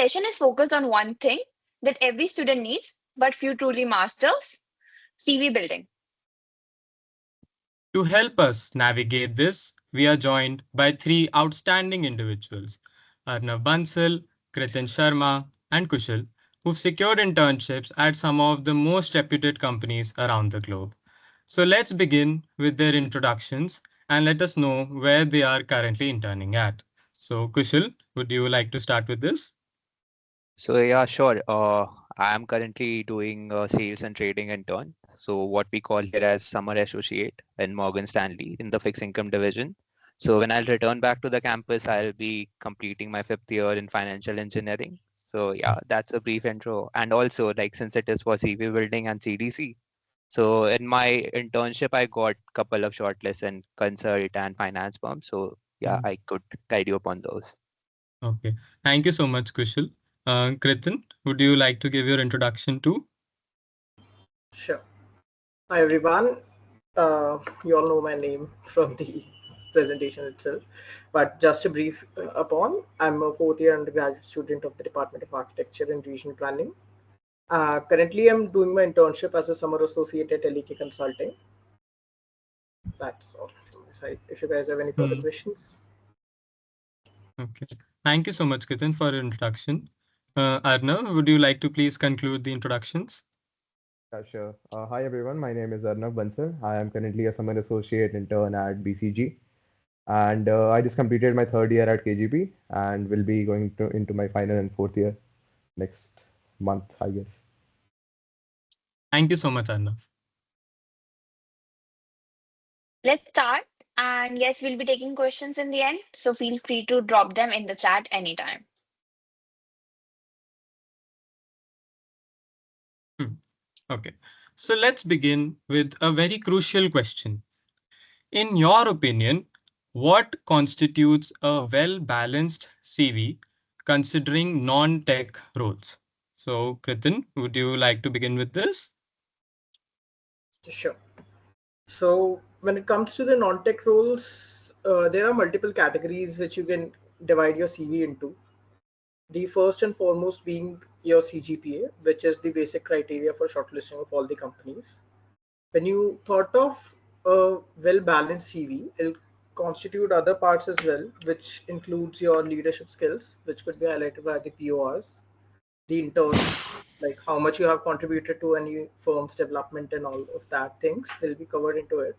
session is focused on one thing that every student needs, but few truly masters: CV building. To help us navigate this, we are joined by three outstanding individuals, Arnav Bansal, Kritin Sharma, and Kushal, who've secured internships at some of the most reputed companies around the globe. So let's begin with their introductions and let us know where they are currently interning at. So Kushal, would you like to start with this? So yeah, sure. I am currently doing sales and trading intern. So what we call here as summer associate in Morgan Stanley in the fixed income division. So when I'll return back to the campus, I'll be completing my 5th year in financial engineering. So yeah, that's a brief intro. And also, like, since it is for CV building and CDC, so in my internship, I got couple of shortlists in consult and finance firms. So yeah, I could guide you upon those. Okay. Thank you so much, Kushal. Kritin, would you like to give your introduction too? Sure. Hi everyone. You all know my name from the presentation itself, but just a brief upon. I'm a fourth year undergraduate student of the Department of Architecture and Regional Planning. Currently, I'm doing my internship as a summer associate at IIT Consulting. That's all from my side. If you guys have any further questions. Okay. Thank you so much, Kritin, for your introduction. Arnav, would you like to please conclude the introductions? Yeah, sure. Hi everyone, my name is Arnav Bansal. I am currently a summer associate intern at BCG, and I just completed my 3rd year at KGP and will be going into my final and 4th year next month, I guess. Thank you so much, Arnav. Let's start. And yes, we'll be taking questions in the end, so feel free to drop them in the chat anytime. Okay. So let's begin with a very crucial question. In your opinion, what constitutes a well-balanced CV considering non-tech roles? So, Kritin, would you like to begin with this? Sure. So when it comes to the non-tech roles, there are multiple categories which you can divide your CV into. The first and foremost being your CGPA, which is the basic criteria for shortlisting of all the companies. When you thought of a well-balanced CV, it'll constitute other parts as well, which includes your leadership skills, which could be highlighted by the PORs, the interns, like how much you have contributed to any firm's development and all of that things will be covered into it.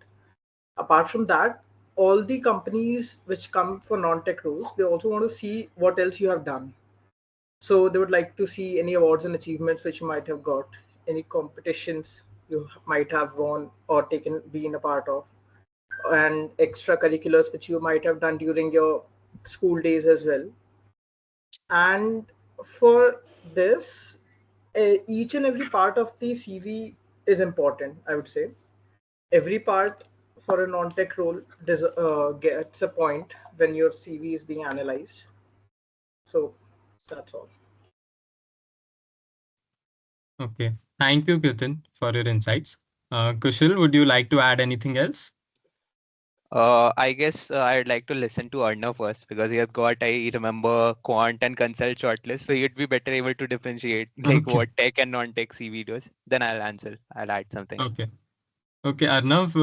Apart from that, all the companies which come for non-tech roles, they also want to see what else you have done. So they would like to see any awards and achievements which you might have got, any competitions you might have won or taken been a part of, and extracurriculars which you might have done during your school days as well. And for this, each and every part of the CV is important, I would say. Every part for a non-tech role gets a point when your CV is being analyzed. So that's all. Okay. Thank you, Kritin, for your insights. Kushal, would you like to add anything else? I guess I'd like to listen to Arnav first because he has got, I remember, quant and consult shortlist. So he'd be better able to differentiate like Okay. what tech and non-tech CV does. Then I'll answer. I'll add something. Okay. Okay, Arnav,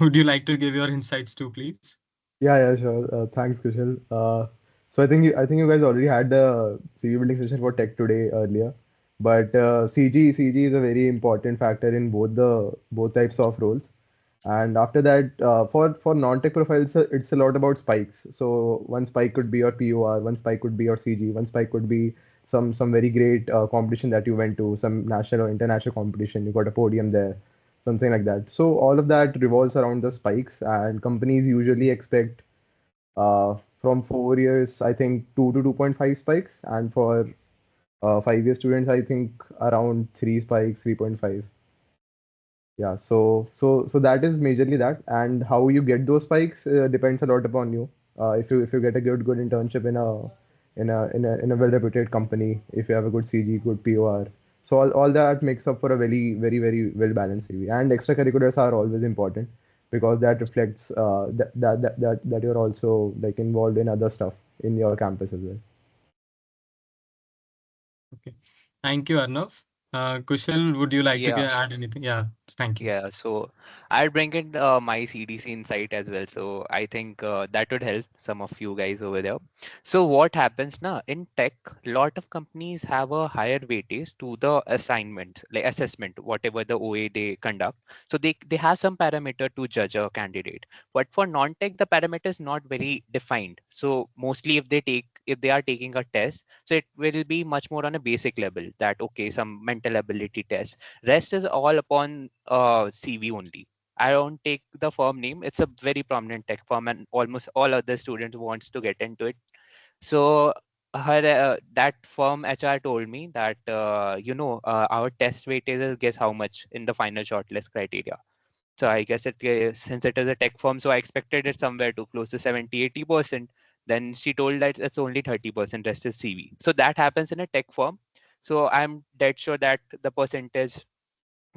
would you like to give your insights too, please? Yeah, sure. Thanks, Kushal. So I think you guys already had the CV building session for tech today earlier, but CG is a very important factor in both types of roles. And after that, for non-tech profiles, it's a lot about spikes. So one spike could be your POR, one spike could be your CG, one spike could be some very great competition that you went to, some national or international competition. You got a podium there, something like that. So all of that revolves around the spikes, and companies usually expect from 4 years, I think 2 to 2.5 spikes, and for 5 year students, I think around 3 spikes, 3.5. Yeah, so that is majorly that, and how you get those spikes depends a lot upon you. If you get a good internship in a well-reputed company, if you have a good CG, good POR, so all that makes up for a very well-balanced CV. And extracurriculars are always important because that reflects that you're also like involved in other stuff in your campus as well. Okay. Thank you, Arnav. Kushal, would you like to Yeah. add anything? Yeah, thank you. Yeah, so I'll bring in my CDC insight as well. So I think that would help some of you guys over there. So what happens now in tech, lot of companies have a higher weightage to the assignment, like assessment, whatever the OA they conduct. So they have some parameter to judge a candidate. But for non-tech, the parameter is not very defined. So mostly if they are taking a test, so it will be much more on a basic level that okay, some mental ability test. Rest is all upon CV only. I don't take the firm name. It's a very prominent tech firm, and almost all other students wants to get into it. So her that firm HR told me that our test weightage is guess how much in the final shortlist criteria. So I guess since it is a tech firm, so I expected it somewhere to close to 70-80%. Then she told that it's only 30%, rest is CV. So that happens in a tech firm. So I'm dead sure that the percentage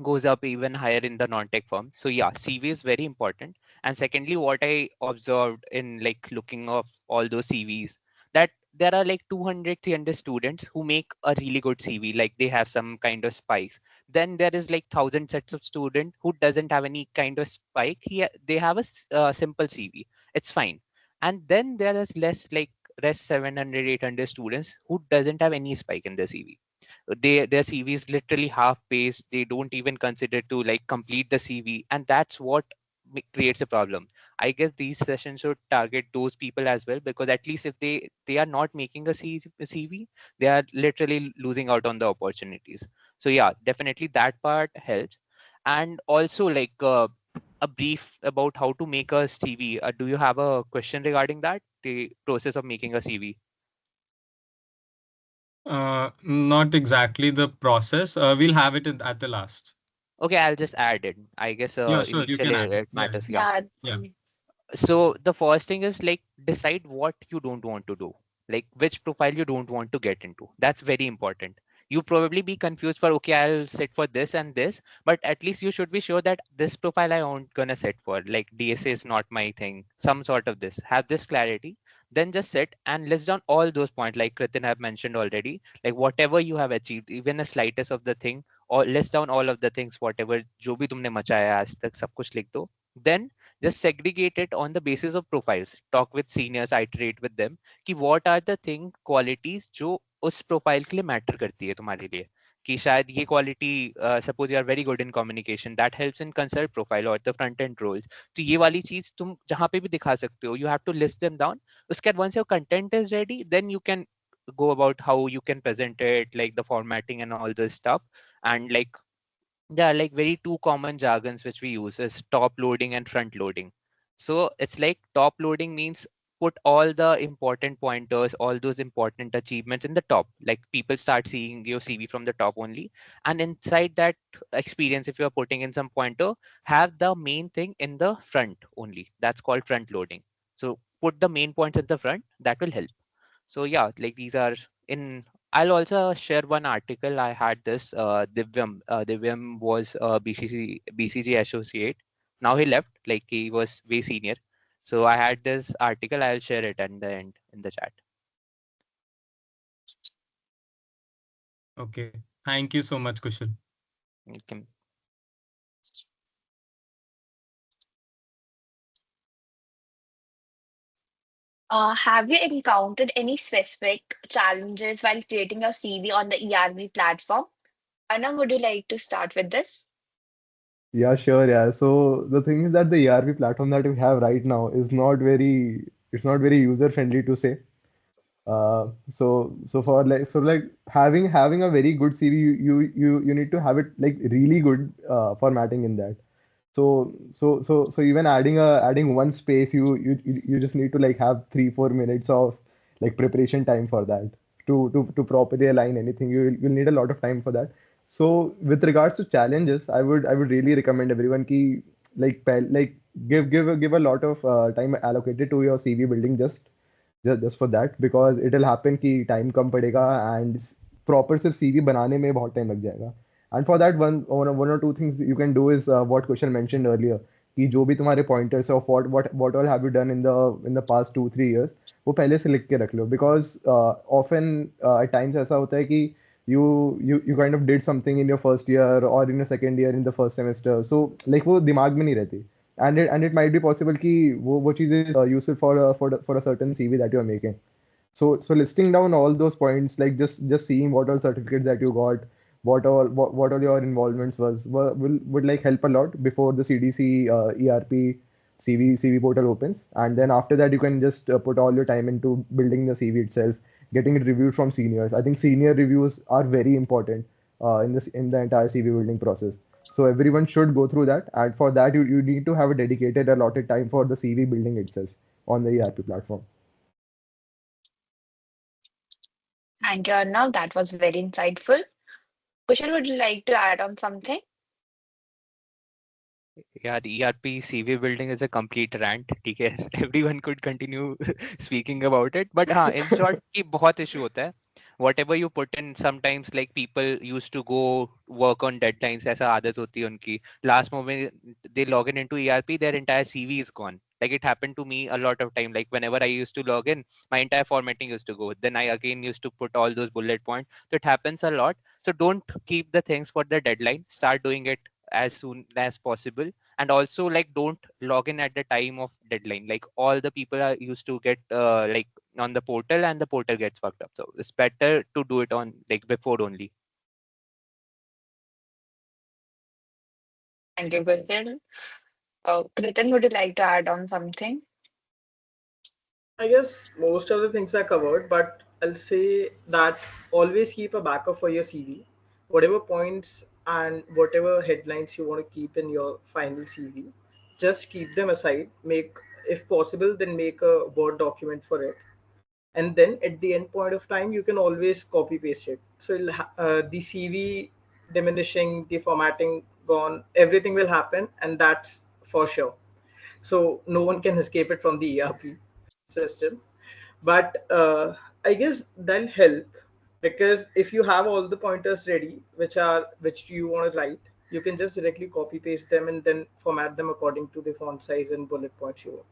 goes up even higher in the non-tech firm. So yeah, CV is very important. And secondly, what I observed in like looking of all those CVs, that there are like 200, 300 students who make a really good CV, like they have some kind of spikes. Then there is like 1,000 sets of student who doesn't have any kind of spike. They have a simple CV. It's fine. And then there is less like rest 700, 800 students who doesn't have any spike in their CV. Their CV is literally half page. They don't even consider to like complete the CV, and that's what creates a problem. I guess these sessions should target those people as well, because at least if they are not making a CV, they are literally losing out on the opportunities. So yeah, definitely that part helps. And also like a brief about how to make a CV. Do you have a question regarding that, the process of making a CV? Not exactly the process. We'll have it at the last. Okay, I'll just add it. I guess Yeah, sure. You can initially add it. it Yeah. matters. Yeah. Yeah. Yeah. So the first thing is like decide what you don't want to do, like which profile you don't want to get into. That's very important. You probably be confused for okay, I'll sit for this and this, but at least you should be sure that this profile I won't gonna sit for. Like DSA is not my thing. Some sort of this. Have this clarity. Then just sit and list down all those points like Kritin have mentioned already. Like whatever you have achieved, even the slightest of the thing, or list down all of the things, whatever जो भी तुमने मचाया आज तक सब कुछ लिख दो. Then just segregate it on the basis of profiles. Talk with seniors, iterate with them कि what are the thing qualities जो उस profile के लिए matter करती है तुम्हारे लिए, कि शायद ये quality suppose you are very good in communication, that helps in consult profile or the front end roles. तो ये वाली चीज तुम जहाँ पे भी दिखा सकते हो, you have to list them down. उसके बाद once your content is ready, then you can go about how you can present it, like the formatting and all this stuff. And like yeah, like very two common jargons which we use is top loading and front loading. So it's like top loading means put all the important pointers, all those important achievements in the top. Like people start seeing your CV from the top only. And inside that experience, if you're putting in some pointer, have the main thing in the front only. That's called front loading. So put the main points at the front, that will help. So yeah, like these are in. I'll also share one article. I had this Divyam. Divyam was a BCG associate. Now he left. Like he was way senior. So I had this article. I'll share it at the end in the chat. Okay. Thank you so much, Kushal. You can- Have you encountered any specific challenges while creating your CV on the ERB platform? Anna, would you like to start with this? Yeah, sure. Yeah. So the thing is that the ERP platform that we have right now is not very, it's not very user friendly to say. So for like having a very good CV, you need to have it like really good formatting in that. So even adding one space, you just need to like have 3-4 minutes of like preparation time for that to properly align anything. You'll need a lot of time for that. So with regards to challenges, I would really recommend everyone ki like give a lot of time allocated to your CV building just for that, because it'll happen कि time कम पड़ेगा and proper सिर्फ CV बनाने में बहुत time लग जाएगा. And for that one or two things you can do is what Kushal mentioned earlier, कि जो भी तुम्हारे pointers of what all have you done in the past 2-3 years, वो पहले से लिख के रख लो, because often at times ऐसा होता है कि you kind of did something in your first year or in your second year in the first semester. So like वो दिमाग में नहीं रहती. And it might be possible कि वो चीज़ is useful for a certain CV that you are making. So listing down all those points, like just seeing what all certificates that you got, what all your involvements would like help a lot before the CDC ERP CV portal opens, and then after that you can just put all your time into building the CV itself, getting it reviewed from seniors. I think senior reviews are very important in the entire CV building process. So everyone should go through that, and for that you need to have a dedicated allotted time for the CV building itself on the ERP platform. Thank you, Arnav. That was very insightful. Kushal, would you like to add on something? Yeah, the ERP CV building is a complete rant. ठीक है, everyone could continue speaking about it, but हाँ, in short, कि बहुत issue होता है. Whatever you put in, sometimes like people used to go work on deadlines. ऐसा आदत होती है उनकी. Last moment they log into ERP, their entire CV is gone. Like it happened to me a lot of time. Like whenever I used to log in, my entire formatting used to go. Then I again used to put all those bullet points. So it happens a lot. So don't keep the things for the deadline. Start doing it as soon as possible, and also like don't log in at the time of deadline. Like all the people are used to get like on the portal, and the portal gets fucked up, so it's better to do it on like before only. Thank you, Kushal. Kritan, would you like to add on something? I guess most of the things are covered, but I'll say that always keep a backup for your CV. Whatever points and whatever headlines you want to keep in your final CV, just keep them aside. Make, if possible, then make a Word document for it. And then at the end point of time, you can always copy paste it. So the CV diminishing, the formatting gone, everything will happen, and that's for sure. So no one can escape it from the ERP system. But I guess that'll help, because if you have all the pointers ready, which you want to write, you can just directly copy paste them and then format them according to the font size and bullet points you want.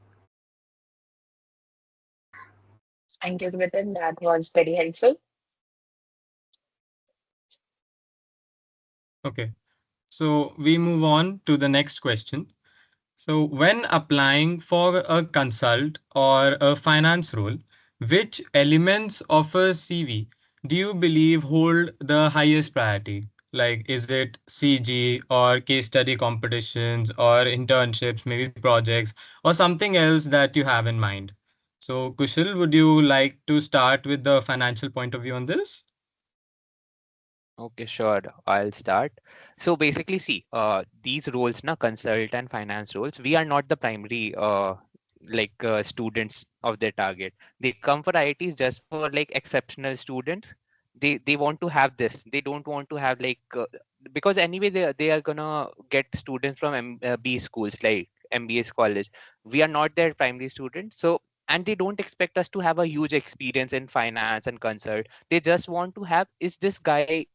Thank you, Kritan. That was very helpful. Okay, so we move on to the next question. So, when applying for a consult or a finance role, which elements of a CV do you believe hold the highest priority? Like, is it CG or case study competitions or internships, maybe projects, or something else that you have in mind? So, Kushal, would you like to start with the financial point of view on this? Okay, sure. I'll start. So basically, see, these roles, na consult and finance roles, we are not the primary students of their target. They come for IITs just for like exceptional students. They want to have this. They don't want to have because anyway they are gonna get students from B schools like MBA college. We are not their primary students. So and they don't expect us to have a huge experience in finance and consult. They just want to have, is this guy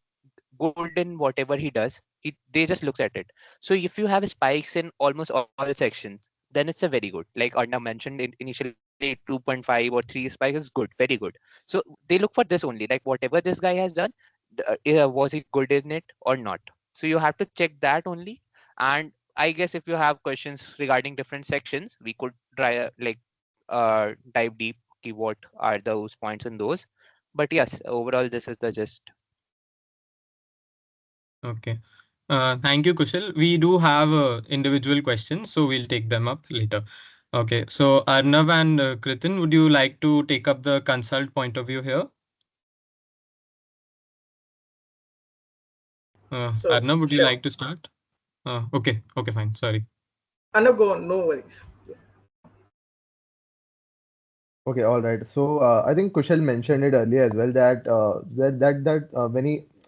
good in whatever he does? They just looks at it. So if you have spikes in almost all sections, then it's a very good. Like Arnav mentioned initially, 2.5 or 3 spikes is good, very good. So they look for this only, like whatever this guy has done, was he good in it or not? So you have to check that only. And I guess if you have questions regarding different sections, we could dive deep, ki what are those points in those. But yes, overall this is the gist. Okay. Thank you, Kushal. We do have individual questions, so we'll take them up later. Okay, so Arnav and Kritin, would you like to take up the consult point of view here? So Arnav, would you sure. like to start? Okay, fine. Sorry. No, go on, no worries. Okay, all right. So I think Kushal mentioned it earlier as well that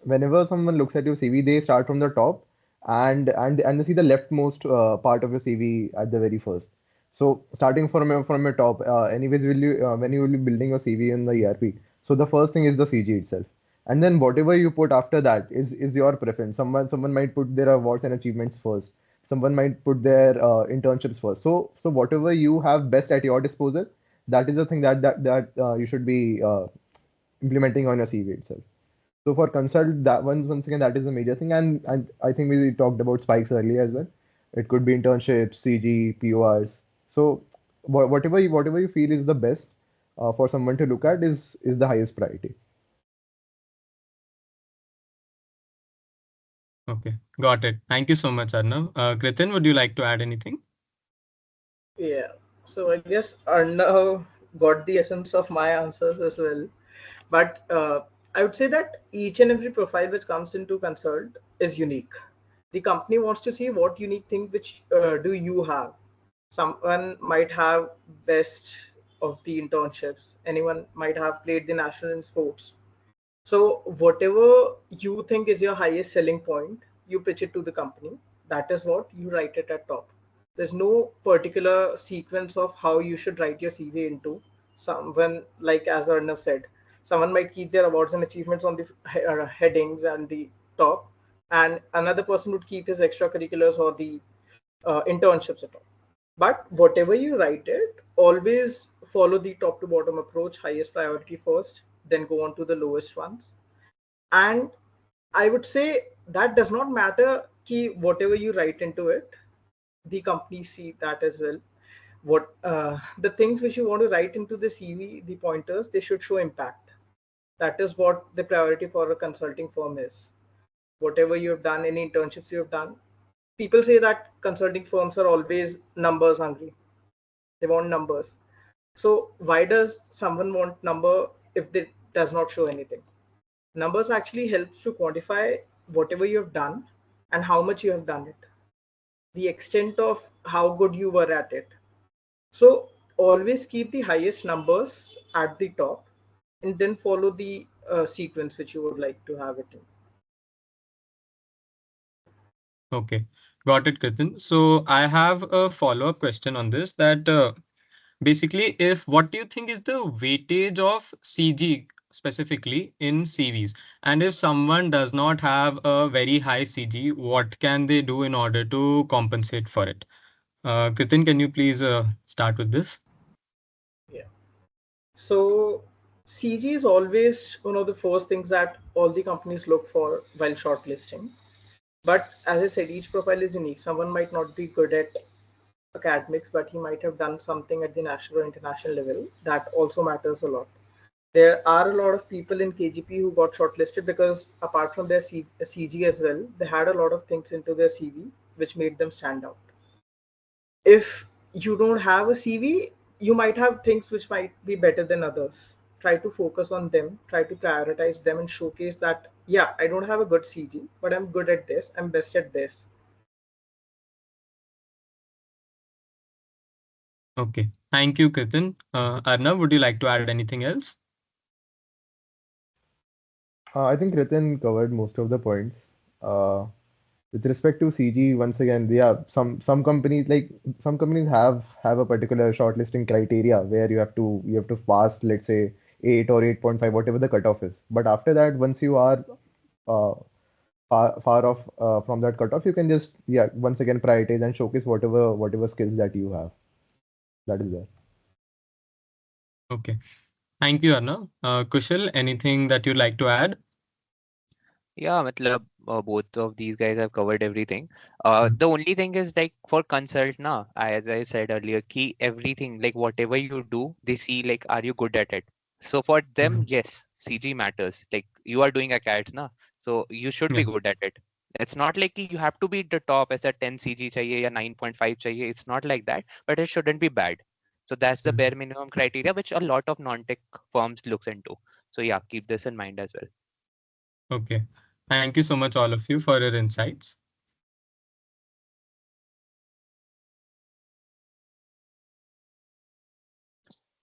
whenever someone looks at your CV, they start from the top and they see the leftmost part of your CV at the very first. So starting from your top, anyways, will you when you will be building your CV in the ERP, so the first thing is the CG itself, and then whatever you put after that is your preference. Someone might put their awards and achievements first. Someone might put their internships first. So whatever you have best at your disposal, that is the thing that you should be implementing on your CV itself. So for consult, that once again, that is a major thing, and I think we talked about spikes earlier as well. It could be internships, CG, PORs. So whatever you feel is the best for someone to look at is the highest priority. Okay, got it. Thank you so much, Arnav. Kritin, would you like to add anything? Yeah. So I guess Arnav got the essence of my answers as well. But I would say that each and every profile which comes into consult is unique. The company wants to see what unique thing which do you have. Someone might have best of the internships. Anyone might have played the national in sports. So whatever you think is your highest selling point, you pitch it to the company. That is what you write it at top. There's no particular sequence of how you should write your CV into. Someone, like as Arnav said, someone might keep their awards and achievements on the headings and the top, and another person would keep his extracurriculars or the internships at all. But whatever you write it, always follow the top to bottom approach, highest priority first, then go on to the lowest ones. And I would say that does not matter key whatever you write into it, the companies see that as well. What the things which you want to write into the CV, the pointers, they should show impact. That is what the priority for a consulting firm is. Whatever you have done, any internships you have done, people say that consulting firms are always numbers hungry. They want numbers. So why does someone want number if they does not show anything? Numbers actually helps to quantify whatever you have done and how much you have done it, the extent of how good you were at it. So always keep the highest numbers at the top and then follow the sequence which you would like to have it in. Okay, got it, Kritin. So I have a follow-up question on this that basically, if what do you think is the weightage of CG specifically in CVs? And if someone does not have a very high CG, what can they do in order to compensate for it? Kritin, can you please start with this? Yeah. So CG is always one of the first things that all the companies look for while shortlisting. But as I said, each profile is unique. Someone might not be good at academics, but he might have done something at the national or international level. That also matters a lot. There are a lot of people in KGP who got shortlisted because apart from their CG as well, they had a lot of things into their CV which made them stand out. If you don't have a CV, you might have things which might be better than others. Try to focus on them, try to prioritize them and showcase that, yeah, I don't have a good CG, but I'm good at this, I'm best at this. Okay, thank you, Kritin. Arnav, would you like to add anything else? I think Ritin covered most of the points. Uh, with respect to CG, once again, yeah, some companies like some companies have a particular shortlisting criteria where you have to pass, let's say 8 or 8.5, whatever the cutoff is. But after that, once you are uh, far off from that cutoff, you can just once again prioritize and showcase whatever skills that you have. That is there. Okay, thank you, Arnav. Kushal, anything that you'd like to add? Yeah, matlab, both of these guys have covered everything. The only thing is like for consult na, as I said earlier, key everything like whatever you do, they see like are you good at it. So for them, Mhm. yes, CG matters. Like you are doing a CADs na, so you should be Yeah. good at it. It's not like कि you have to be the top as a 10 CG चाहिए या 9.5 चाहिए. It's not like that, but it shouldn't be bad. So that's the bare Mhm. minimum criteria which a lot of non-tech firms looks into. So yeah, keep this in mind as well. Okay, thank you so much, all of you, for your insights.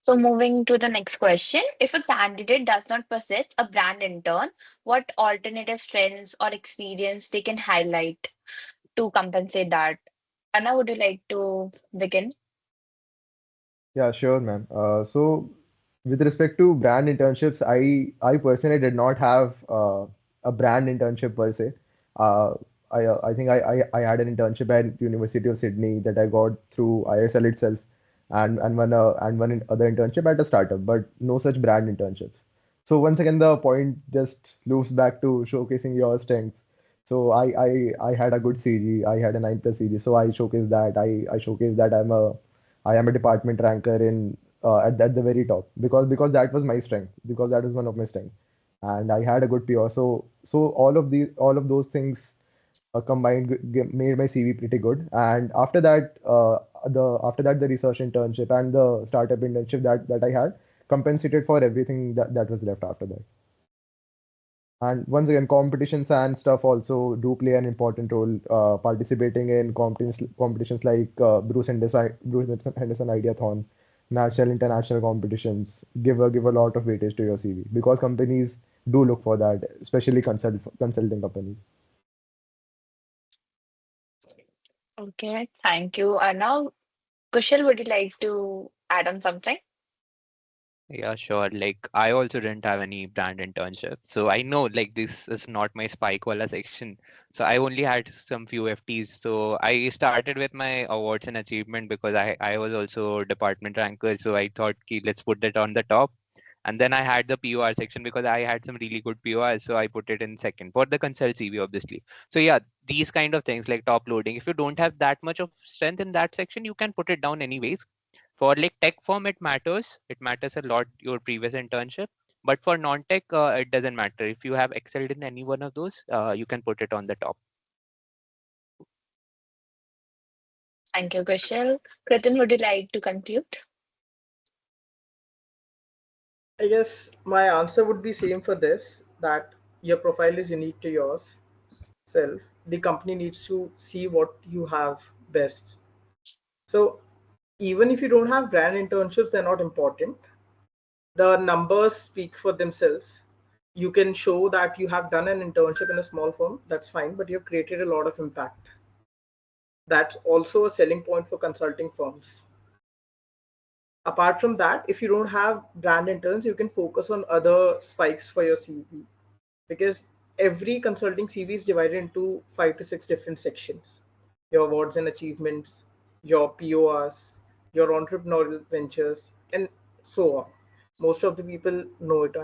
So moving to the next question, if a candidate does not possess a brand intern, what alternative strengths or experience they can highlight to compensate that? Anna, would you like to begin? Yeah, sure, man. So with respect to brand internships, I personally did not have a brand internship per se. Uh, I think I had an internship at University of Sydney that I got through ISL itself, and one other internship at a startup, but no such brand internships. So once again, the point just loops back to showcasing your strengths. So I had a good CG. I had a 9 plus CG. So I showcased that. I showcased that I am a department ranker in at the very top because that was my strength, because that was one of my strengths, and I had a good PR. So all of those things combined made my CV pretty good. And after that the research internship and the startup internship that I had compensated for everything that was left after that. And once again, competitions and stuff also do play an important role. Participating in competitions like Bruce Henderson Ideathon, national international competitions give a lot of weightage to your CV because companies do look for that, especially consulting companies. Okay, thank you. And now, Kushal, would you like to add on something? Yeah, sure. Like I also didn't have any brand internship. So I know like this is not my spike wala section. So I only had some few FTs. So I started with my awards and achievement because I was also department ranker. So I thought ki, let's put that on the top. And then I had the POR section because I had some really good PORs. So I put it in second for the consult CV, obviously. So yeah, these kind of things like top loading. If you don't have that much of strength in that section, you can put it down anyways. For like tech firm, it matters a lot your previous internship. But for non-tech, it doesn't matter. If you have excelled in any one of those, you can put it on the top. Thank you, Kushal. Kritin, would you like to conclude? I guess my answer would be same for this, that your profile is unique to yours self. The company needs to see what you have best. So even if you don't have brand internships, they're not important. The numbers speak for themselves. You can show that you have done an internship in a small firm, that's fine, but you've created a lot of impact. That's also a selling point for consulting firms. Apart from that, if you don't have brand interns, you can focus on other spikes for your CV, because every consulting CV is divided into 5 to 6 different sections: your awards and achievements, your PORs, your entrepreneurial ventures, and so on. Most of the people know it.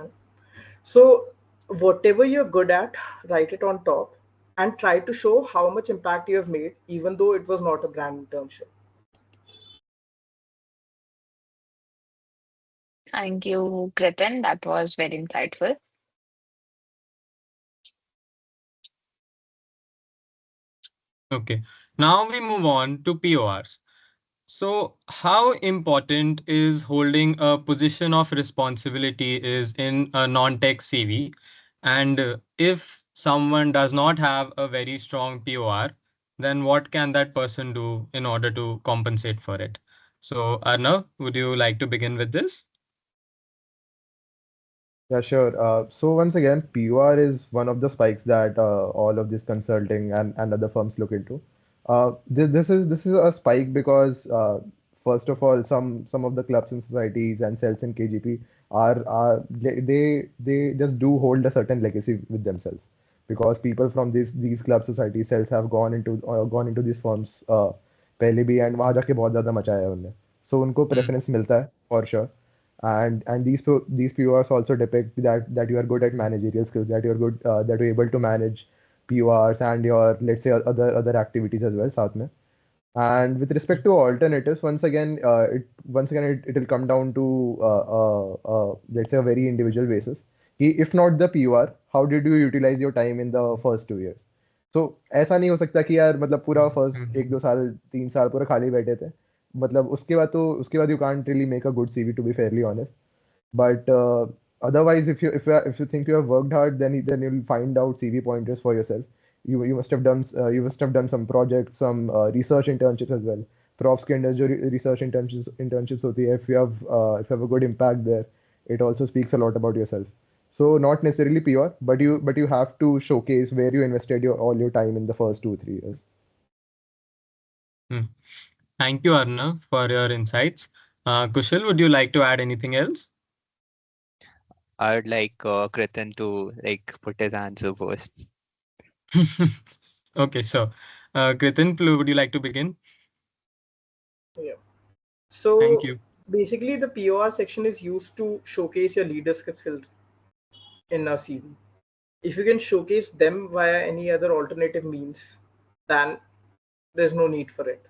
So, whatever you're good at, write it on top and try to show how much impact you have made, even though it was not a brand internship. Thank you, Kritin. That was very insightful. Okay. Now we move on to PORs. So, how important is holding a position of responsibility is in a non-tech CV? And if someone does not have a very strong POR, then what can that person do in order to compensate for it? So, Arnav, would you like to begin with this? Yeah, sure. So once again, PUR is one of the spikes that all of this consulting and other firms look into. This is a spike because first of all, some of the clubs and societies and cells in KGP are they just do hold a certain legacy with themselves, because people from these club society cells have gone into these firms पहले भी, and वहाँ जाके बहुत ज़्यादा मचाया है उनने. So उनको Hmm. preference मिलता है for sure. And these PORs also depict that you are good at managerial skills, that you're able to manage PORs and your, let's say, other activities as well साथ में. And with respect to alternatives, once again it will come down to let's say a very individual basis. If not the PUR, how did you utilize your time in the first 2 years? So ऐसा नहीं हो सकता कि यार मतलब पूरा first Mhm. 1 2 साल 3 साल पूरा खाली बैठे थे. मतलब उसके बाद you can't really make a good CV, to be fairly honest. But otherwise, if you think you have worked hard, then you'll find out CV pointers for yourself. You must have done some projects, some research internships as well. Props के अंदर जो research internships होती है, if you have a good impact there, it also speaks a lot about yourself. So not necessarily pure, but you have to showcase where you invested all your time in the first 2 3 years. Hmm. Thank you, Arnav, for your insights. Kushal, would you like to add anything else? I would like Kritan to like put his answer first. Okay, so Kritin, would you like to begin? Yeah. Thank So you. basically, the POR section is used to showcase your leadership skills. in a CV. If you can showcase them via any other alternative means, then there's no need for it.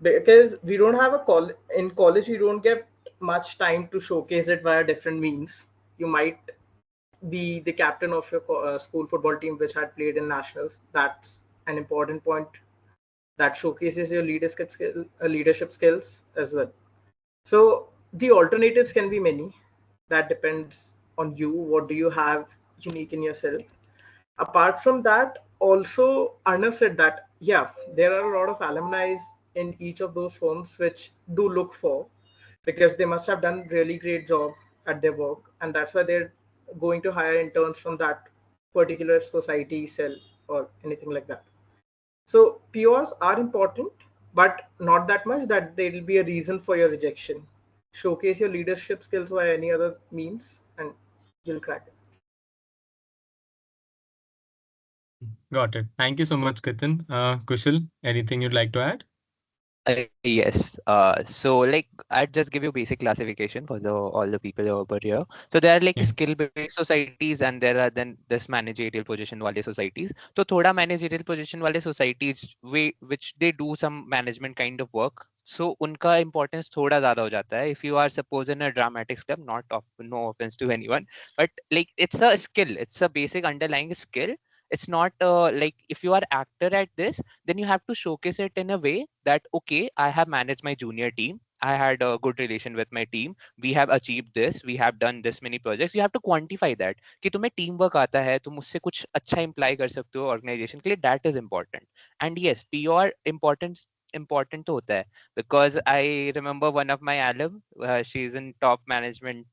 Because we don't have a in college, you don't get much time to showcase it via different means. You might be the captain of your school football team, which had played in nationals. That's an important point that showcases your leadership skills as well. So the alternatives can be many. That depends on you. What do you have unique in yourself? Apart from that, also Arnav said that yeah, there are a lot of alumni in each of those firms which do look for, because they must have done really great job at their work, and that's why they're going to hire interns from that particular society cell or anything like that. So PORs are important, but not that much that they will be a reason for your rejection. Showcase your leadership skills by any other means, and you'll crack it. Got it. Thank you so much, Kitan. Kushal, anything you'd like to add? Yes. So like I'd just give you basic classification for the all the people over here. So there are like Yeah. skill-based societies and there are then this managerial position wale societies. So thoda managerial position wale societies which they do some management kind of work. So उनका importance थोड़ा ज़्यादा हो जाता है. If you are suppose in a dramatics club, not of no offense to anyone, but like it's a skill. It's a basic underlying skill. It's not like if you are actor at this, then you have to showcase it in a way that okay, I have managed my junior team, I had a good relation with my team, we have achieved this, we have done this many projects. You have to quantify that कि तुम्हें team work आता है, तुम उससे कुछ अच्छा imply कर सकते हो organization के लिए. That is important. And yes, PR important तो होता है, because I remember one of my alum, she's in top management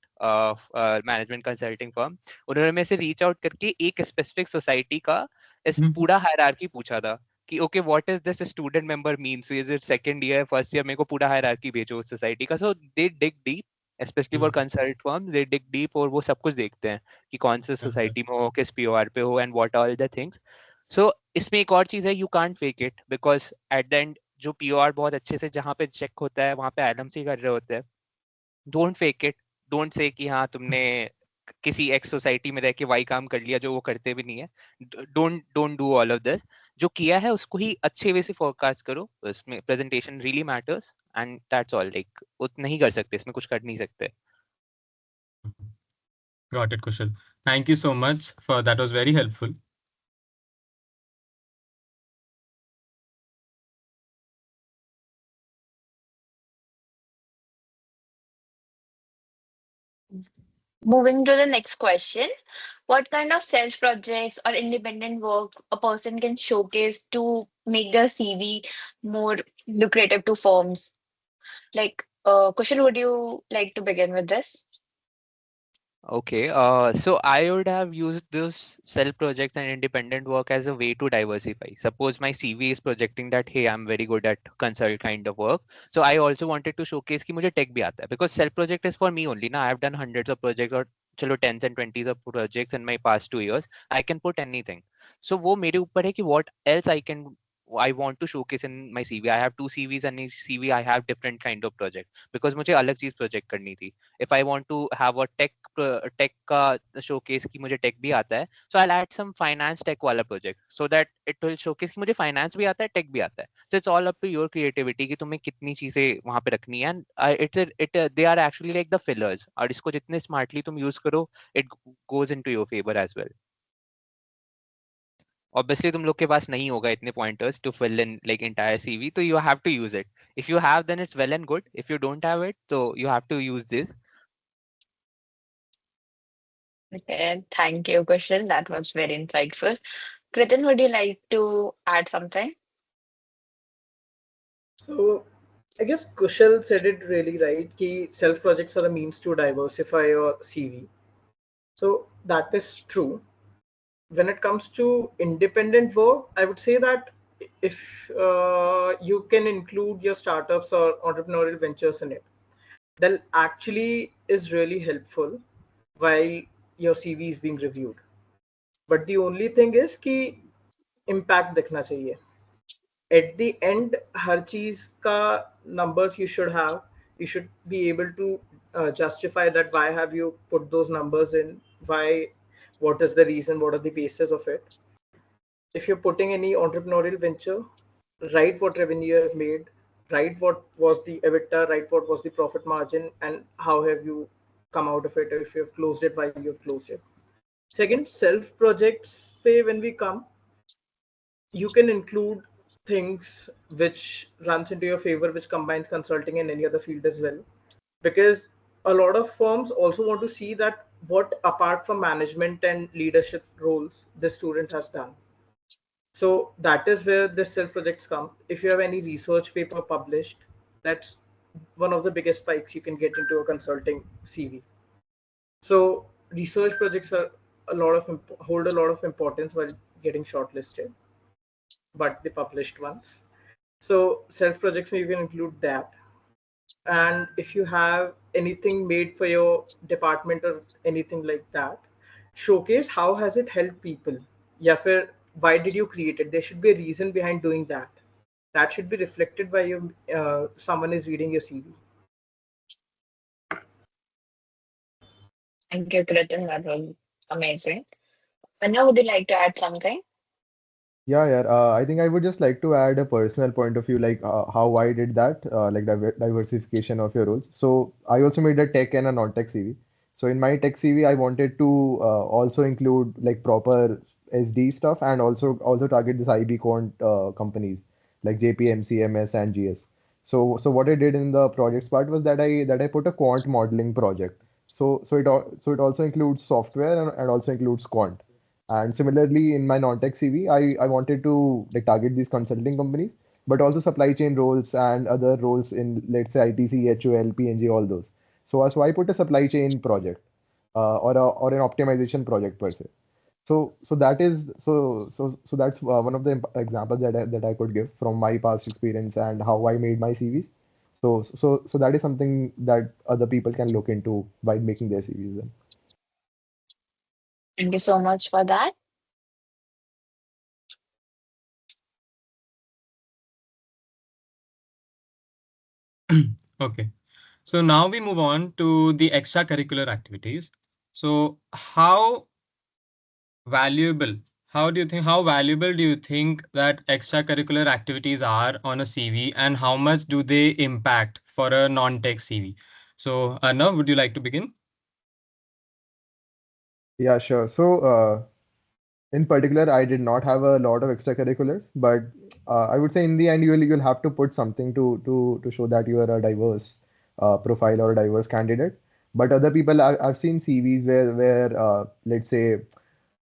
management consulting firm. उन्होंने मेरे से रीच आउट करके एक स्पेसिफिक सोसाइटी का इस Mhm. पूरा हायरार्की पूछा था कि okay what is this student member means, is it second year first year, मेरे को पूरा हायरार्की भेजो उस सोसाइटी का. So they dig deep specially for Mhm. Consult firm, they dig deep और वो सब कुछ देखते हैं कि कौन से Okay. सोसाइटी में हो, किस पीओआर पे हो and what all the things. So इसमें एक और चीज है, you can't fake it, because at the end जो पीओआर बहुत अच्छे से जहाँ पे चेक होता है वहां पे एडम से कर रहे होते हैं. Don't fake it. Don't say कि हाँ तुमने किसी एक्स सोसाइटी में रह के वाई काम कर लिया जो वो करते भी नहीं है. Don't don't do all of this. जो किया है उसको ही अच्छे वे से फोरकास्ट करो. उसमें presentation really matters and that's all. Like उतना ही कर सकते, इसमें कुछ कर नहीं सकते. Got it, Kushal. Thank you so much for that. Was very helpful. Moving to the next question, what kind of self projects or independent work a person can showcase to make their CV more lucrative to firms? Like, Kushal, would you like to begin with this? Okay, so I would have used those self projects and independent work as a way to diversify. Suppose my CV is projecting that, hey, I'm very good at consult kind of work. So I also wanted to showcase कि मुझे tech भी आता है, because self project is for me only. Now I have done hundreds of projects or चलो tens and twenties of projects in my past 2 years. I can put anything. So वो मेरे ऊपर है कि what else I want to showcase in my CV. I have two CVs and in CV I have different kind of project, because मुझे अलग चीज project करनी थी. If I want to have a tech का showcase कि मुझे tech भी आता है, so I'll add some finance tech वाला project so that it will showcase कि मुझे finance भी आता है, tech भी आता है. So it's all up to your creativity कि तुम्हें कितनी चीजें वहां पे रखनी है. And they are actually like the fillers, और इसको जितने smartly तुम use करो, it goes into your favor as well. Obviously तुम लोग के पास नहीं होगा इतने pointers to fill in like entire CV, so you have to use it. If you have, then it's well and good. If you don't have it, so you have to use this. Okay, thank you, Kushal. That was very insightful. Kritin, would you like to add something? So I guess Kushal said it really right. Key self projects are the means to diversify your CV. So that is true. When it comes to independent work, I would say that if you can include your startups or entrepreneurial ventures in it, that actually is really helpful while your CV is being reviewed. But the only thing is कि impact दिखना चाहिए. At the end, हर चीज का numbers you should have. You should be able to justify that why have you put those numbers in, why what is the reason, what are the basis of it. If you're putting any entrepreneurial venture, write what revenue you have made, write what was the EBITDA, write what was the profit margin, and how have you come out of it, or if you have closed it, why you have closed it. Second, self projects pay when we come, you can include things which runs into your favor, which combines consulting and any other field as well, because a lot of firms also want to see that what apart from management and leadership roles the student has done. So that is where the self projects come. If you have any research paper published, that's one of the biggest spikes you can get into a consulting CV. So research projects are hold a lot of importance while getting shortlisted, but the published ones. So self projects, you can include that. And if you have anything made for your department or anything like that, showcase how has it helped people. Yeah, why did you create it? There should be a reason behind doing that. That should be reflected by your someone is reading your CV. Thank you, Kritin. That was amazing. Anya, would you like to add something? Yeah. I think I would just like to add a personal point of view, like how I did that, like diversification of your roles. So I also made a tech and a non-tech CV. So in my tech CV, I wanted to also include like proper SD stuff and also target this IB quant companies like JP, MS, and GS. So what I did in the projects part was that I put a quant modeling project. So it also includes software and also includes quant. And similarly, in my non-tech CV, I wanted to like target these consulting companies, but also supply chain roles and other roles in, let's say, ITC, HOL, PNG, all those. So I put a supply chain project, or an optimization project per se. So that's one of the examples that I could give from my past experience and how I made my CVs. So that is something that other people can look into while making their CVs then. Thank you so much for that. Okay. So now we move on to the extracurricular activities. So valuable, how valuable do you think that extracurricular activities are on a CV, and how much do they impact for a non-tech CV? So Arnav, would you like to begin? Yeah, sure. So in particular, I did not have a lot of extracurriculars, but I would say in the end, you'll have to put something to show that you are a diverse profile or a diverse candidate. But other people, I've seen CVs where let's say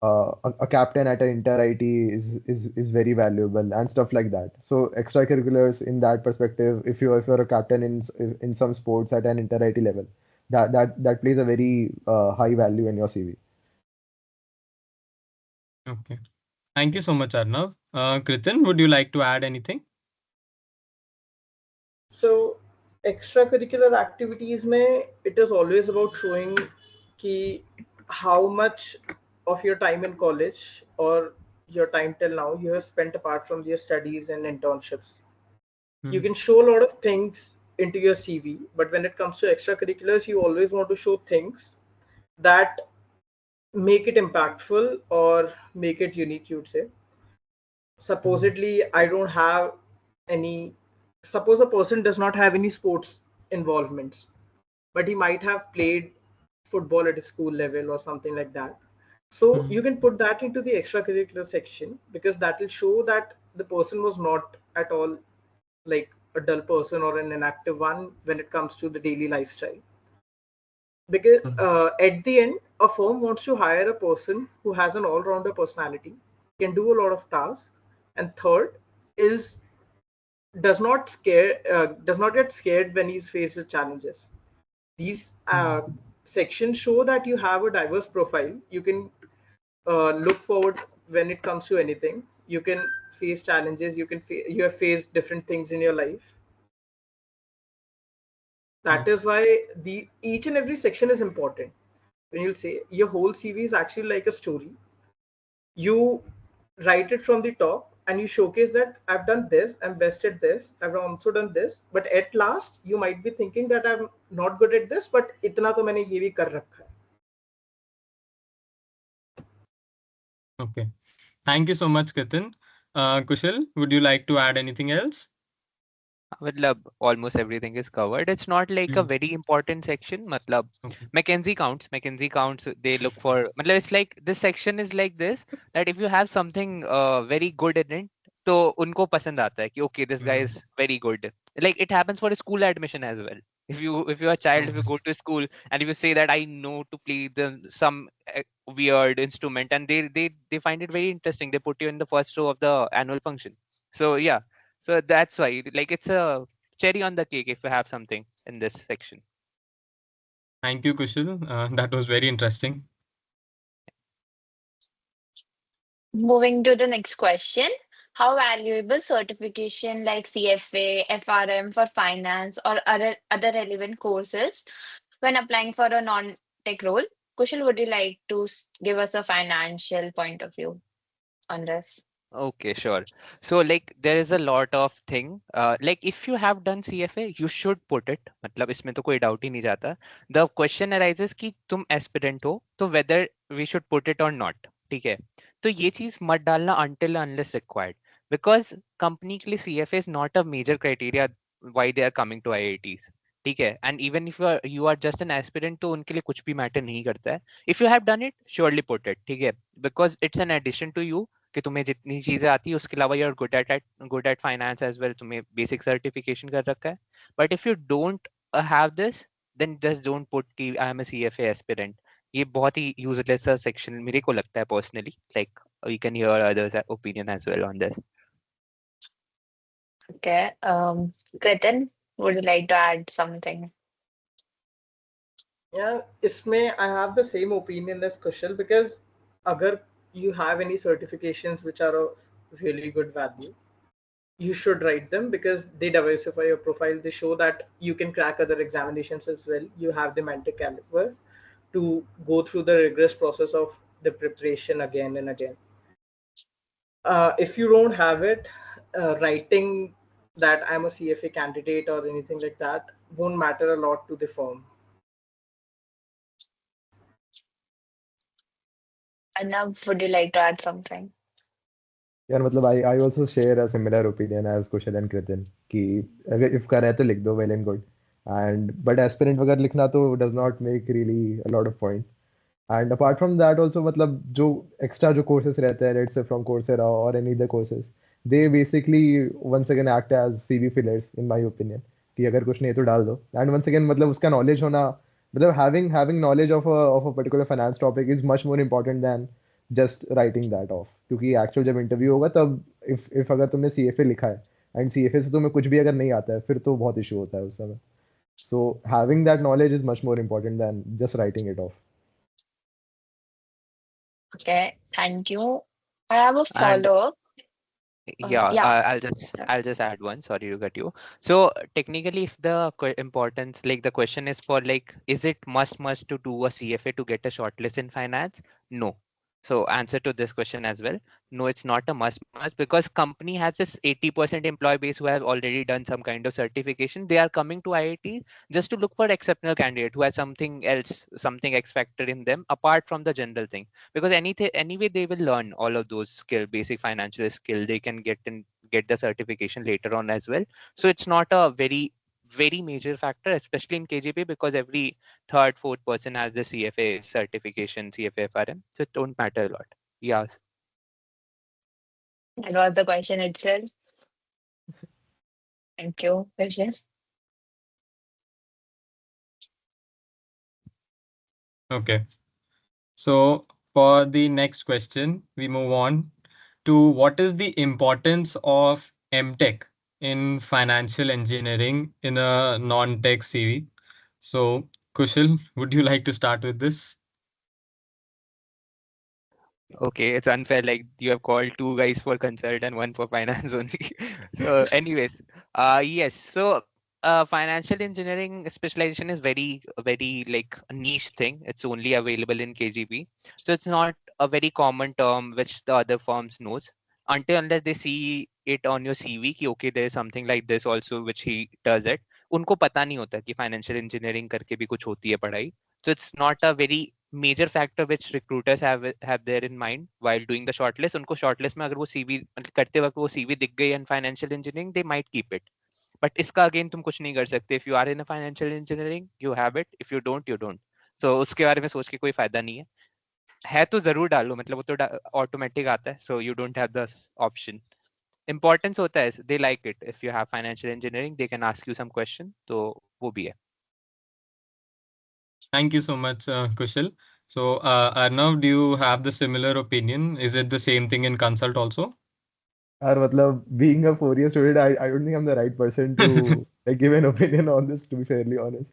a captain at an inter IT is very valuable and stuff like that. So extracurriculars in that perspective, if you're a captain in some sports at an inter IT level, that plays a very high value in your CV. Okay. Thank you so much, Arnav. Kritin, would you like to add anything? So extracurricular activities mein, it is always about showing ki how much of your time in college or your time till now you have spent apart from your studies and internships. You Hmm. can show a lot of things into your CV, but when it comes to extracurriculars, you always want to show things that make it impactful or make it unique, you'd say. Hmm. Supposedly, I don't have any, suppose a person does not have any sports involvements, but he might have played football at a school level or something like that. So Hmm. you can put that into the extracurricular section, because that will show that the person was not at all like a dull person or an inactive one when it comes to the daily lifestyle. Because Hmm. at the end, a firm wants to hire a person who has an all-rounder personality, can do a lot of tasks, and third is does not get scared when he's faced with challenges. These Hmm. sections show that you have a diverse profile. You can look forward when it comes to anything. You can face challenges. You have faced different things in your life. That Hmm. is why the each and every section is important. When you say your whole CV is actually like a story, you write it from the top and you showcase that I've done this, I'm best at this, I've also done this, but at last you might be thinking that I'm not good at this, but itna to maine ye bhi kar rakha hai. Okay. Thank you so much, Ketan. Kushal, would you like to add anything else? मतलब almost everything is covered. It's not like a Mm, very important section. मतलब okay. McKinsey counts. They look for. मतलब it's like this section is like this, that if you have something very good in it, तो उनको पसंद आता है कि okay, this guy Mm, is very good. Like it happens for school admission as well. If you're a child, if you go yes. to school and if you say that I know to play some weird instrument, and they find it very interesting, they put you in the first row of the annual function. So yeah, so that's why, like, it's a cherry on the cake if you have something in this section. Thank you, Kushal. That was very interesting. Moving to the next question. How valuable certification like CFA, FRM for finance or other relevant courses when applying for a non-tech role? Kushal, would you like to give us a financial point of view on this? Okay, sure. So like there is a lot of thing. Like if you have done CFA, you should put it. मतलब इसमें तो कोई doubt ही नहीं जाता. The question arises कि तुम aspirant हो, तो whether we should put it or not. ठीक है. तो ये चीज मत डालना until unless required. Because company के लिए CFA is not a major criteria why they are coming to IITs. ठीक है. And even if you are just an aspirant, तो उनके लिए कुछ भी matter नहीं करता है. If you have done it, surely put it. ठीक है. Because it's an addition to you कि तुम्हें जितनी चीजें आती है उसके अलावा you're good at finance as well, तुम्हें बेसिक सर्टिफिकेशन कर रखा है. But if you don't have this, then just don't put कि I am a CFA aspirant. ये बहुत ही यूजलेस सेक्शन मेरे को लगता है personally. Like we can hear others opinion as well on this. Okay. Kritan, would you like to add something? Yeah, इसमें I have the same opinion as Kushal, because अगर you have any certifications which are of really good value, you should write them, because they diversify your profile. They show that you can crack other examinations as well. You have the mental caliber to go through the rigorous process of the preparation again and again. If you don't have it, writing that I'm a CFA candidate or anything like that won't matter a lot to the firm. Arnav, would you like to add something? यार मतलब I also share a similar opinion as Kushal and Kritin कि अगर if कर रहे हैं तो लिख दो, well and good, and but aspirant वगैरह लिखना तो does not make really a lot of point. And apart from that also मतलब जो extra जो courses रहते हैं, let's say from Coursera or any other courses, they basically once again act as CV fillers in my opinion, कि अगर कुछ नहीं है तो डाल दो. And once again मतलब उसका knowledge होना, मतलब having knowledge of a particular finance topic is much more important than just writing that off. क्योंकि actual जब interview होगा तब if अगर तुमने CFA लिखा है and CFA से तुम्हें कुछ भी अगर नहीं आता है फिर तो बहुत issue होता है उस समय. So having that knowledge is much more important than just writing it off. Okay, thank you. I have a And follow-up. yeah, Yeah. I'll just add one. Sorry to cut you. So technically, if the importance, like the question is for like, is it must to do a CFA to get a shortlist in finance? No. So answer to this question as well. No, it's not a must because company has this 80% employee base who have already done some kind of certification. They are coming to IIT just to look for exceptional candidate who has something else, something expected in them apart from the general thing, because anything anyway they will learn all of those skill, basic financial skill. They can get the certification later on as well. So it's not a very major factor, especially in KGP, because every third fourth person has the CFA certification, CFA FRM, so it don't matter a lot. Yes. That was the question itself. Thank you, Vishnu. Okay. So for the next question, we move on to what is the importance of MTech in financial engineering in a non-tech CV. So Kushal, would you like to start with this? Okay, it's unfair. Like you have called two guys for consult and one for finance only. So, anyways, yes. So, financial engineering specialization is very like a niche thing. It's only available in KGB, so it's not a very common term which the other firms knows until unless they see it on your CV. कि okay, there is something like this also which he does it. उनको पता नहीं होता कि financial engineering करके भी कुछ होती है पढ़ाई. So it's not a very major factor which recruiters have there in mind while doing the shortlist. उनको shortlist में अगर वो CV करते वक्त वो CV दिख गई and financial engineering, they might keep it. But इसका again तुम कुछ नहीं कर सकते. If you are in a financial engineering, you have it. If you don't, you don't. So उसके बारे में सोच के कोई फायदा नहीं है तो जरूर डालो, मतलब वो तो ऑटोमेटिक आता है, so you don't have the option. Importance होता है, they like it. If you have financial engineering, they can ask you some question, तो वो भी है. Thank you so much, Kushal. So, Arnav, do you have the similar opinion? Is it the same thing in consult also? यार मतलब being a 4 year student, I don't think I'm the right person to like give an opinion on this, to be fairly honest.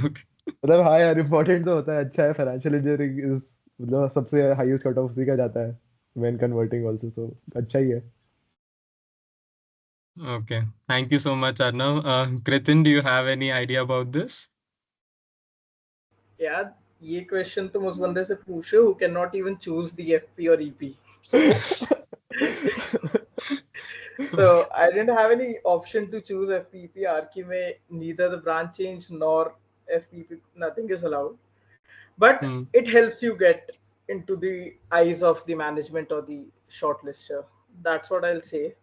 Okay. मतलब हाँ यार important तो होता है, अच्छा है. फाइनेंशियल इंजीनियरिंग इज मतलब सबसे हाईएस्ट कट ऑफ उसी का जाता है व्हेन कन्वर्टिंग आल्सो, तो अच्छा ही है. Okay. Thank you so much, Arnav. Kritin, do you have any idea about this? यार ये क्वेश्चन तुम उस बंदे से पूछ रहे हो who cannot even choose the FP or EP. So so I didn't have any option to choose FPP. RK में neither the branch change nor FPP, nothing is allowed. But Hmm. it helps you get into the eyes of the management or the shortlister. That's what I'll say.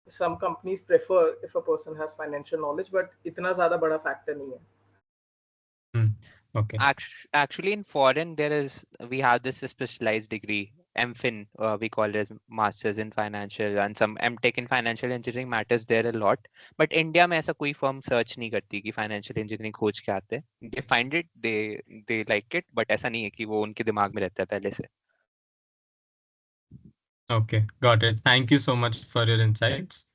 Some companies prefer if a person has financial knowledge, but इतना ज़्यादा बड़ा factor नहीं है. Hmm. Okay. Actually, in foreign, we have this specialized degree, MFin, we call it as Masters in Financial, and some MTech in Financial Engineering matters there a lot. But India में ऐसा कोई firm search नहीं करती कि financial engineering खोज के आते हैं. They find it, they like it, but ऐसा नहीं है कि वो उनके दिमाग में रहता है पहले से. Okay. Got it. Thank you so much for your insights.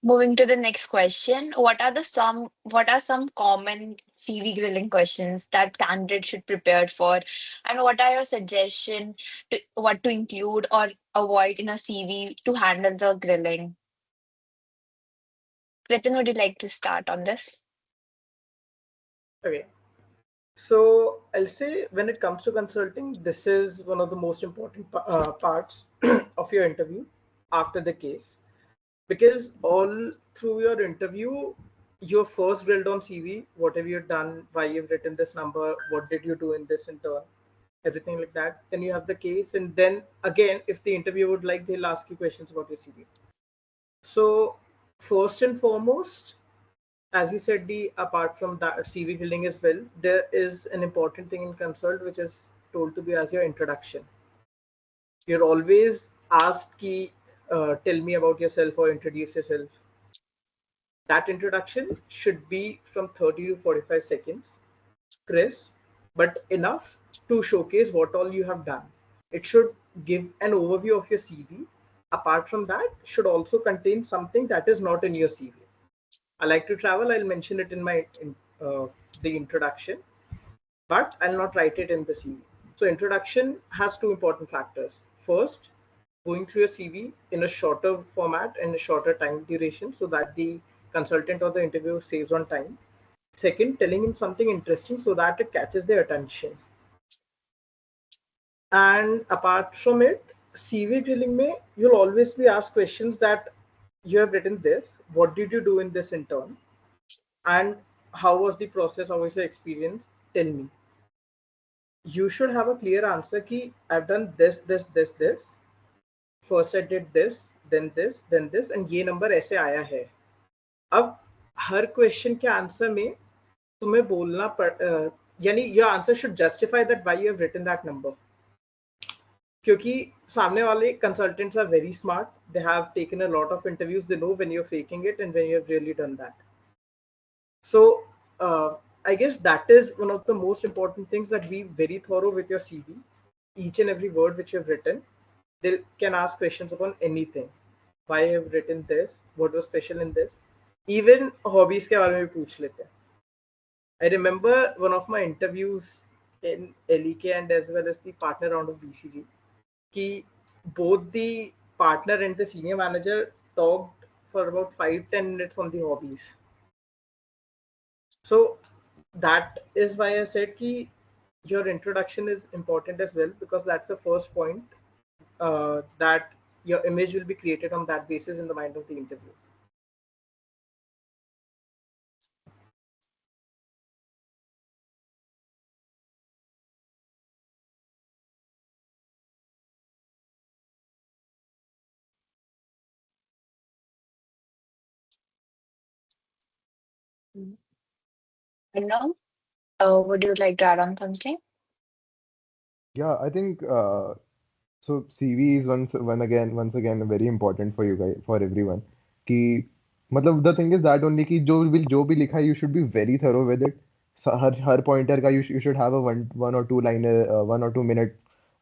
Moving to the next question, what are some common CV grilling questions that candidates should prepare for, and what are your suggestions to what to include or avoid in a CV to handle the grilling? Kritin, would you like to start on this? Okay. So I'll say when it comes to consulting, this is one of the most important parts of your interview after the case, because all through your interview, you're first drilled on CV, what have you done, why you've written this number, what did you do in this intern, everything like that. Then you have the case, and then again, if the interviewer would like, they'll ask you questions about your CV. So first and foremost, as you said, the apart from that CV building as well, there is an important thing in consult which is told to be as your introduction. You're always asked ki, tell me about yourself or introduce yourself. That introduction should be from 30 to 45 seconds, crisp, but enough to showcase what all you have done. It should give an overview of your CV. Apart from that, should also contain something that is not in your CV. I like to travel. I'll mention it in my the introduction, but I'll not write it in the CV. So introduction has two important factors. First, going through your CV in a shorter format and a shorter time duration so that the consultant or the interviewer saves on time. Second, telling him something interesting so that it catches their attention. And apart from it, CV drilling may you'll always be asked questions that you have written this. What did you do in this intern? And how was the process? How was your experience? Tell me. You should have a clear answer ki I've done this. First I did this, then this, and ये number ऐसे आया है. अब हर question के answer में तुम्हें बोलना यानी your answer should justify that why you have written that number. क्योंकि सामने वाले consultants are very smart. They have taken a lot of interviews. They know when you're faking it and when you have really done that. So I guess that is one of the most important things, that be very thorough with your CV. Each and every word which you've written, they can ask questions upon anything. Why I have written this? What was special in this? Even hobbies के बारे में भी पूछ लेते हैं. I remember one of my interviews in LEK and as well as the partner round of BCG. Ki both the partner and the senior manager talked for about 5-10 minutes on the hobbies. So that is why I said ki your introduction is important as well, because that's the first point that your image will be created on that basis in the mind of the interview. Mm. I know. Would you like to add on something? Yeah, I think so. CV is once again very important for you guys, for everyone. कि मतलब the thing is that only कि जो भी लिखा है, you should be very thorough with it. Her pointer का you should have a one or two line 1 or 2 minute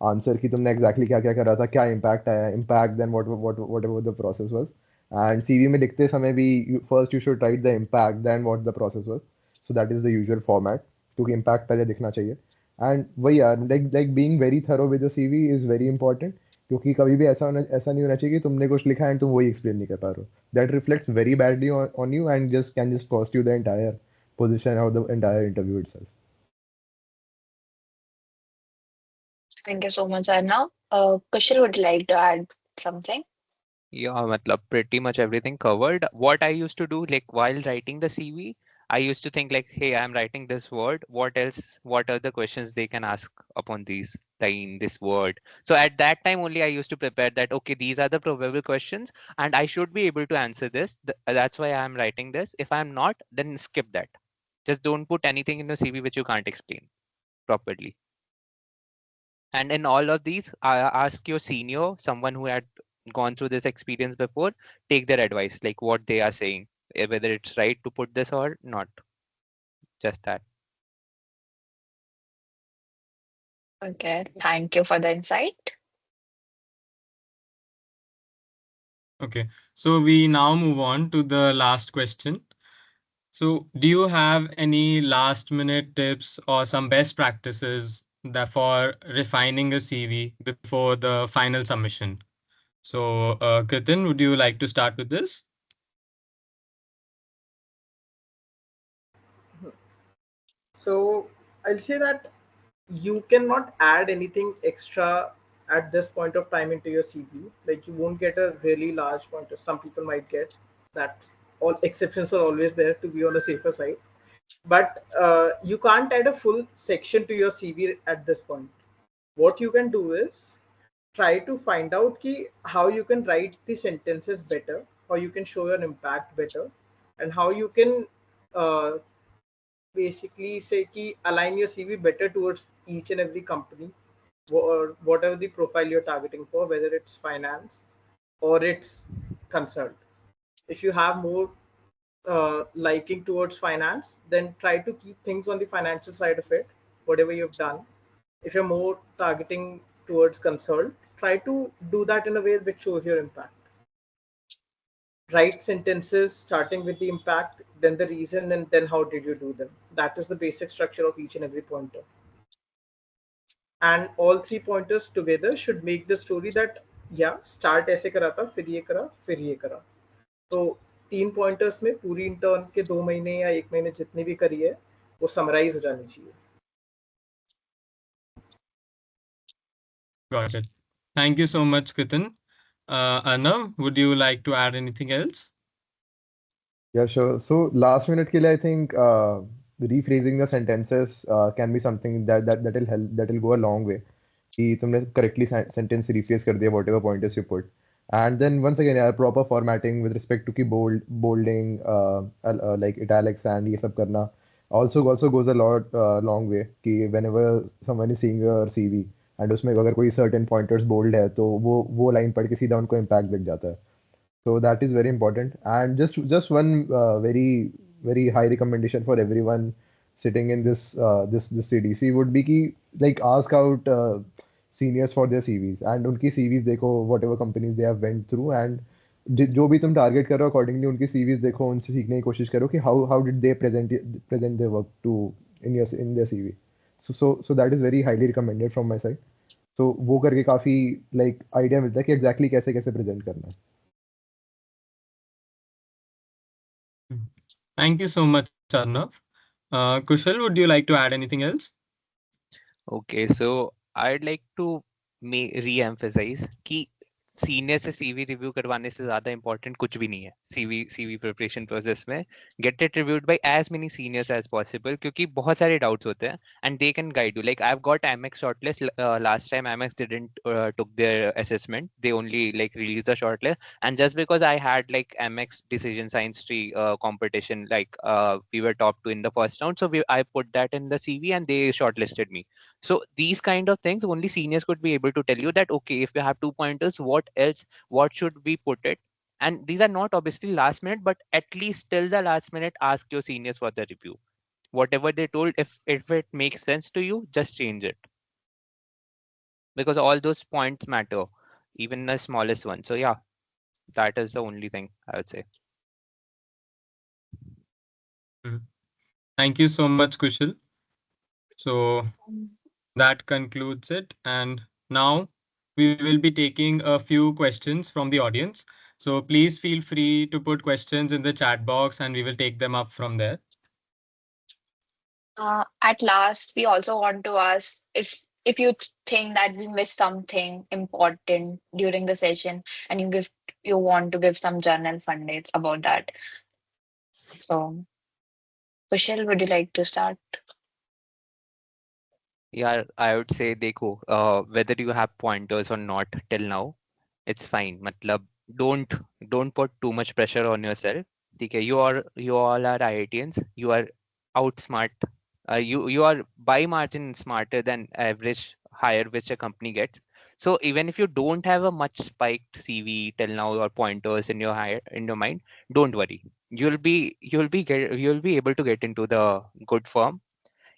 answer कि तुमने exactly क्या क्या करा था, क्या impact आया, impact, then whatever the process was. And CV में लिखते समय भी first you should write the impact, then what the process was. So that is the usual format, क्योंकि impact पहले दिखना चाहिए. एंड वही यार, like being very thorough with your CV is very important, क्योंकि कभी भी ऐसा नहीं होना चाहिए कि तुमने कुछ लिखा एंड तुम वही एक्सप्लेन नहीं कर पा रहे हो. That reflects very badly on you and just cost you the entire position or the entire interview itself. Thank you so much, Arnav. Kushal would like to add something. Yeah, matlab pretty much everything covered. What I used to do, like while writing the CV, I used to think like, hey, I'm writing this word. What else? What are the questions they can ask upon these line, this word? So at that time only, I used to prepare that. Okay, these are the probable questions, and I should be able to answer this. That's why I'm writing this. If I'm not, then skip that. Just don't put anything in the CV which you can't explain properly. And in all of these, ask your senior, someone who had gone through this experience before, take their advice, like what they are saying, whether it's right to put this or not. Just that. Okay, thank you for the insight. Okay, so we now move on to the last question. So, do you have any last minute tips or some best practices that for refining a CV before the final submission? So, Kritin, would you like to start with this? So I'll say that you cannot add anything extra at this point of time into your CV. Like you won't get a really large pointer. Some people might get that. All exceptions are always there to be on the safer side. But you can't add a full section to your CV at this point. What you can do is try to find out how you can write the sentences better, how you can show your impact better, and how you can uh, basically say align your CV better towards each and every company or whatever the profile you're targeting for, whether it's finance or it's consult. If you have more liking towards finance, then try to keep things on the financial side of it, whatever you've done. If you're more targeting towards consult, try to do that in a way which shows your impact. Write sentences starting with the impact, then the reason, and then how did you do them. That is the basic structure of each and every pointer. And all three pointers together should make the story that yeah, start ऐसे करा था, फिर ये करा, फिर ये करा. तो 3 पॉइंटर्स में पूरी इंटर्न के 2 महीने या 1 महीने जितनी भी करी है वो समराइज हो जानी चाहिए. Got it. Thank you so much, Kritin. Arnav, would you like to add anything else? Yeah, sure. So last minute के लिए I think rephrasing the sentences can be something that'll help, that'll go a long way. कि तुमने correctly sentence rephrase कर दिया whatever pointers you put. And then once again, yeah, proper formatting with respect to कि bolding, like italics and ये सब करना also goes a long way. कि whenever someone is seeing your CV and उसमें अगर कोई certain pointers bold है तो वो line पढ़ के सीधा उनको impact दिख जाता है. So that is very important. And just one very high recommendation for everyone sitting in this CDC would be कि like ask out seniors for their CVs and उनकी CVs देखो, whatever companies they have went through, and जो भी तुम target करो accordingly उनकी CVs देखो, उनसे सीखने की कोशिश करो कि how did they present their work to in their CV. So that is very highly recommended from my side. So वो करके काफी like idea मिलता है कि exactly कैसे कैसे present करना है. Thank you so much, Arnav. Kushal, would you like to add anything else? Okay, so I'd like to re-emphasize key senior से सीवी रिव्यू करवाने से ज्यादा इंपॉर्टेंट कुछ भी नहीं है सीवी प्रिपरेशन प्रोसेस में. Get it reviewed by as many seniors as possible, क्योंकि बहुत सारे डाउट्स होते हैं and they can guide you. Like I have got MX shortlist. Last time MX didn't took their assessment. They only like released the shortlist, and just because I had like mx decision science tree competition, like we were top 2 in the first round, so I put that in the cv and they shortlisted me. So these kind of things only seniors could be able to tell you that, okay, if you have 2 pointers, what else, what should we put it? And these are not obviously last minute, but at least till the last minute, ask your seniors for the review. Whatever they told, if it makes sense to you, just change it, because all those points matter, even the smallest one. So yeah, that is the only thing I would say. Mhm. Thank you so much, Kushal. So Mm. that concludes it. And now we will be taking a few questions from the audience. So please feel free to put questions in the chat box and we will take them up from there. At last, we also want to ask if you think that we missed something important during the session and you want to give some journal fun dates about that. So, Kushal, would you like to start? Yeah, I would say देखो, whether you have pointers or not till now, it's fine. मतलब don't put too much pressure on yourself. ठीक है, you all are IITians. You are outsmart. You are by margin smarter than average hire which a company gets. So even if you don't have a much spiked CV till now or pointers in your hire in your mind, don't worry. You'll be able to get into the good firm.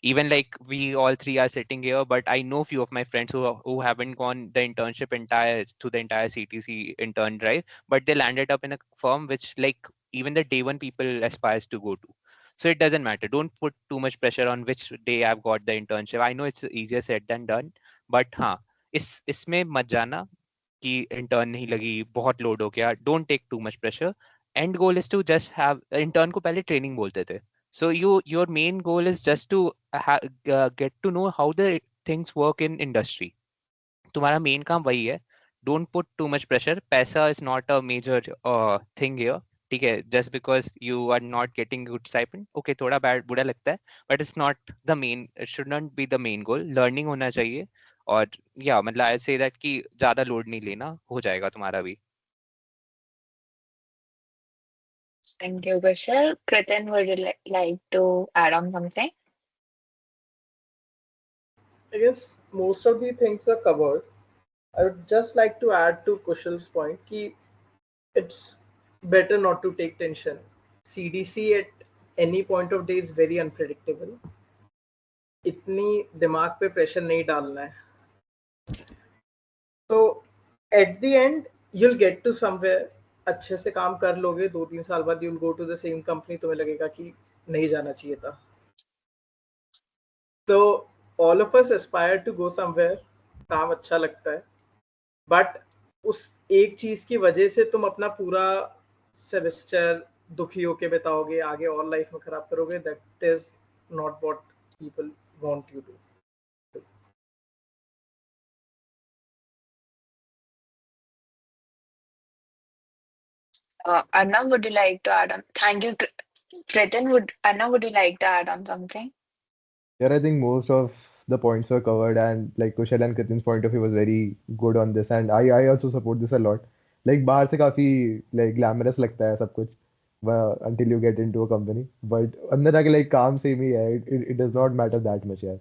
Even like we all three are sitting here, but I know few of my friends who haven't gone the internship entire to the entire CTC intern drive, but they landed up in a firm which like even the day one people aspires to go to. So it doesn't matter. Don't put too much pressure on which day I've got the internship. I know it's easier said than done, but हाँ, इसमें मत जाना कि intern नहीं लगी, बहुत load हो गया. Don't take too much pressure. And goal is to just have intern को पहले ट्रेनिंग बोलते थे. So your main goal is just to get to know how the things work in industry. तुम्हारा मेन काम वही है. Don't put too much pressure. पैसा is not a major thing here. ठीक है, just because you are not getting good stipend, okay, थोड़ा bad बुरा लगता है, but it's not the main, it should not be the main goal. Learning होना चाहिए. और या मतलब आई से दैट कि ज्यादा लोड नहीं लेना, हो जाएगा तुम्हारा भी. Thank you, Kushal. Kriten, would you like to add on something? I guess most of the things are covered. I would just like to add to Kushal's point कि it's better not to take tension. CDC at any point of day is very unpredictable. इतनी दिमाग पे pressure नहीं डालना है. तो eight the and you'll get to somewhere. अच्छे से काम कर लोगे, 2-3 साल बाद you'll go to the same company, तुम्हें लगेगा कि नहीं जाना चाहिए था. तो all of us aspire to go somewhere. काम अच्छा लगता है, बट उस एक चीज की वजह से तुम अपना पूरा सेमेस्टर दुखी होके बिताओगे, आगे और लाइफ में खराब करोगे. That is not what people want you to. Anna, would you like to add on? Thank you, Kriten. Would you like to add on something? Yeah, I think most of the points were covered, and like Kushal and Kritin's point of view was very good on this, and I also support this a lot. Like बाहर से काफी like glamorous लगता है सब कुछ until you get into a company, but अंदर आके like काम same ही है. It does not matter that much यार.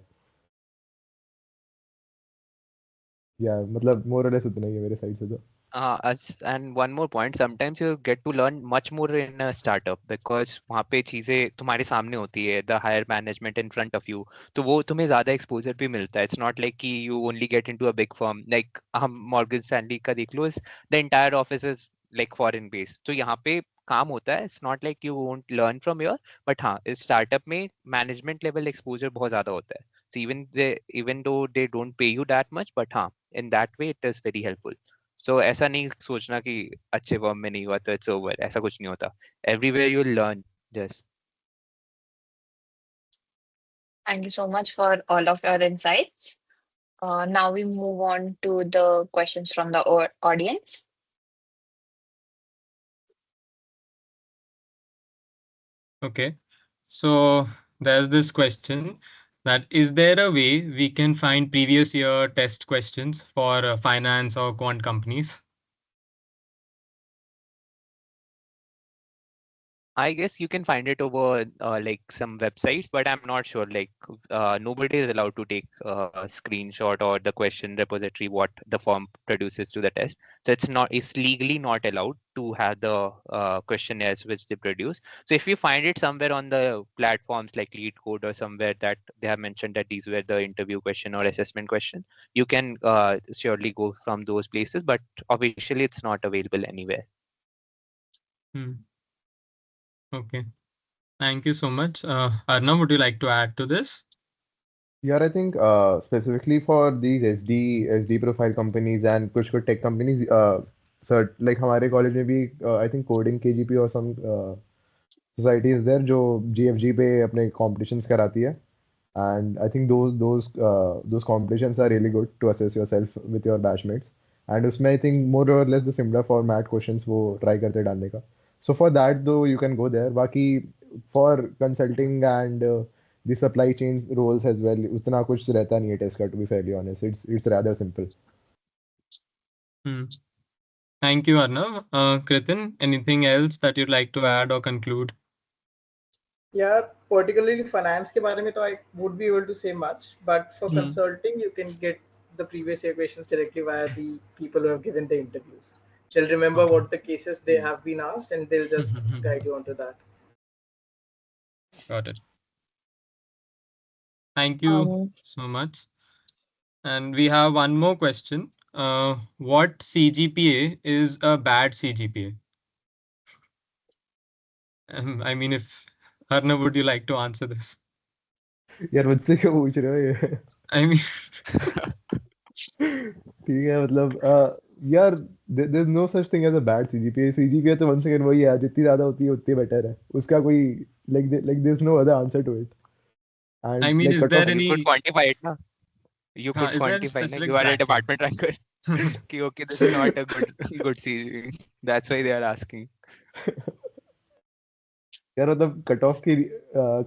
Yeah, मतलब more or less उतना ही है मेरे side से तो. And one more point, sometimes you get to learn much more in a startup because वहाँ पे चीजें तुम्हारे सामने होती है, the higher management in front of you, तो वो तुम्हें ज्यादा exposure भी मिलता है. It's not like कि you only get into a big firm. Like हम Morgan Stanley का देख लो, the entire office is like foreign based. तो यहाँ पे काम होता है. It's not like you won't learn from here, but हाँ, इस startup में management level exposure बहुत ज्यादा होता है. So even though they don't pay you that much, but हाँ, in that way it is very helpful. सो ऐसा नहीं सोचना कि अच्छे फॉर्म में नहीं हुआ तो इट्स ओवर, ऐसा कुछ नहीं होता. Everywhere you learn. Just Thank you so much for all of your insights. Now we move on to the questions from the audience. Okay. So there's this question that is there a way we can find previous year test questions for finance or quant companies? I guess you can find it over like some websites, but I'm not sure. Like nobody is allowed to take a screenshot or the question repository what the firm produces to the test. So it's legally not allowed to have the questionnaires which they produce. So if you find it somewhere on the platforms like LeetCode or somewhere that they have mentioned that these were the interview question or assessment question, you can surely go from those places. But officially, it's not available anywhere. Hmm. Okay. Thank you so much. Arnav, would you like to add to this? Yeah, I think specifically for these SD profile companies and कुछ कुछ tech companies, like हमारे college में भी I think coding KGP or some society is there जो GFG पे अपने competitions कराती है. And I think those competitions are really good to assess yourself with your batchmates. And उसमें I think more or less the similar format questions वो try करते डालने का. So for that though you can go there. बाकी for consulting and the supply chain roles as well उतना कुछ रहता नहीं है test का, to be fairly honest. It's rather simple. Hmm. Thank you, Arnav. Kritin, anything else that you'd like to add or conclude? Yeah, particularly finance के बारे में तो I would be able to say much, but for Hmm. consulting you can get the previous year questions directly via the people who have given the interviews. They'll remember Okay. what the cases they have been asked and they'll just guide you onto that. Got it. Thank you Um, so much. And we have one more question. What CGPA is a bad CGPA? I mean, if Arnav, would you like to answer this? यार मुझसे क्यों पूछ रहे हो ये? I mean, ठीक है मतलब यार there's no such thing as a bad CGPA. CGPA तो once again वही है, जितनी ज्यादा होती है उतनी बेटर है. उसका कोई like there's no other answer to it. I And mean, like is cut there off. You could any, quantify it, na? You could is there a quantify, na? You specific are a bracket? department ranker. कि okay, this is not a good CG. That's why they are asking. यार मतलब cut off की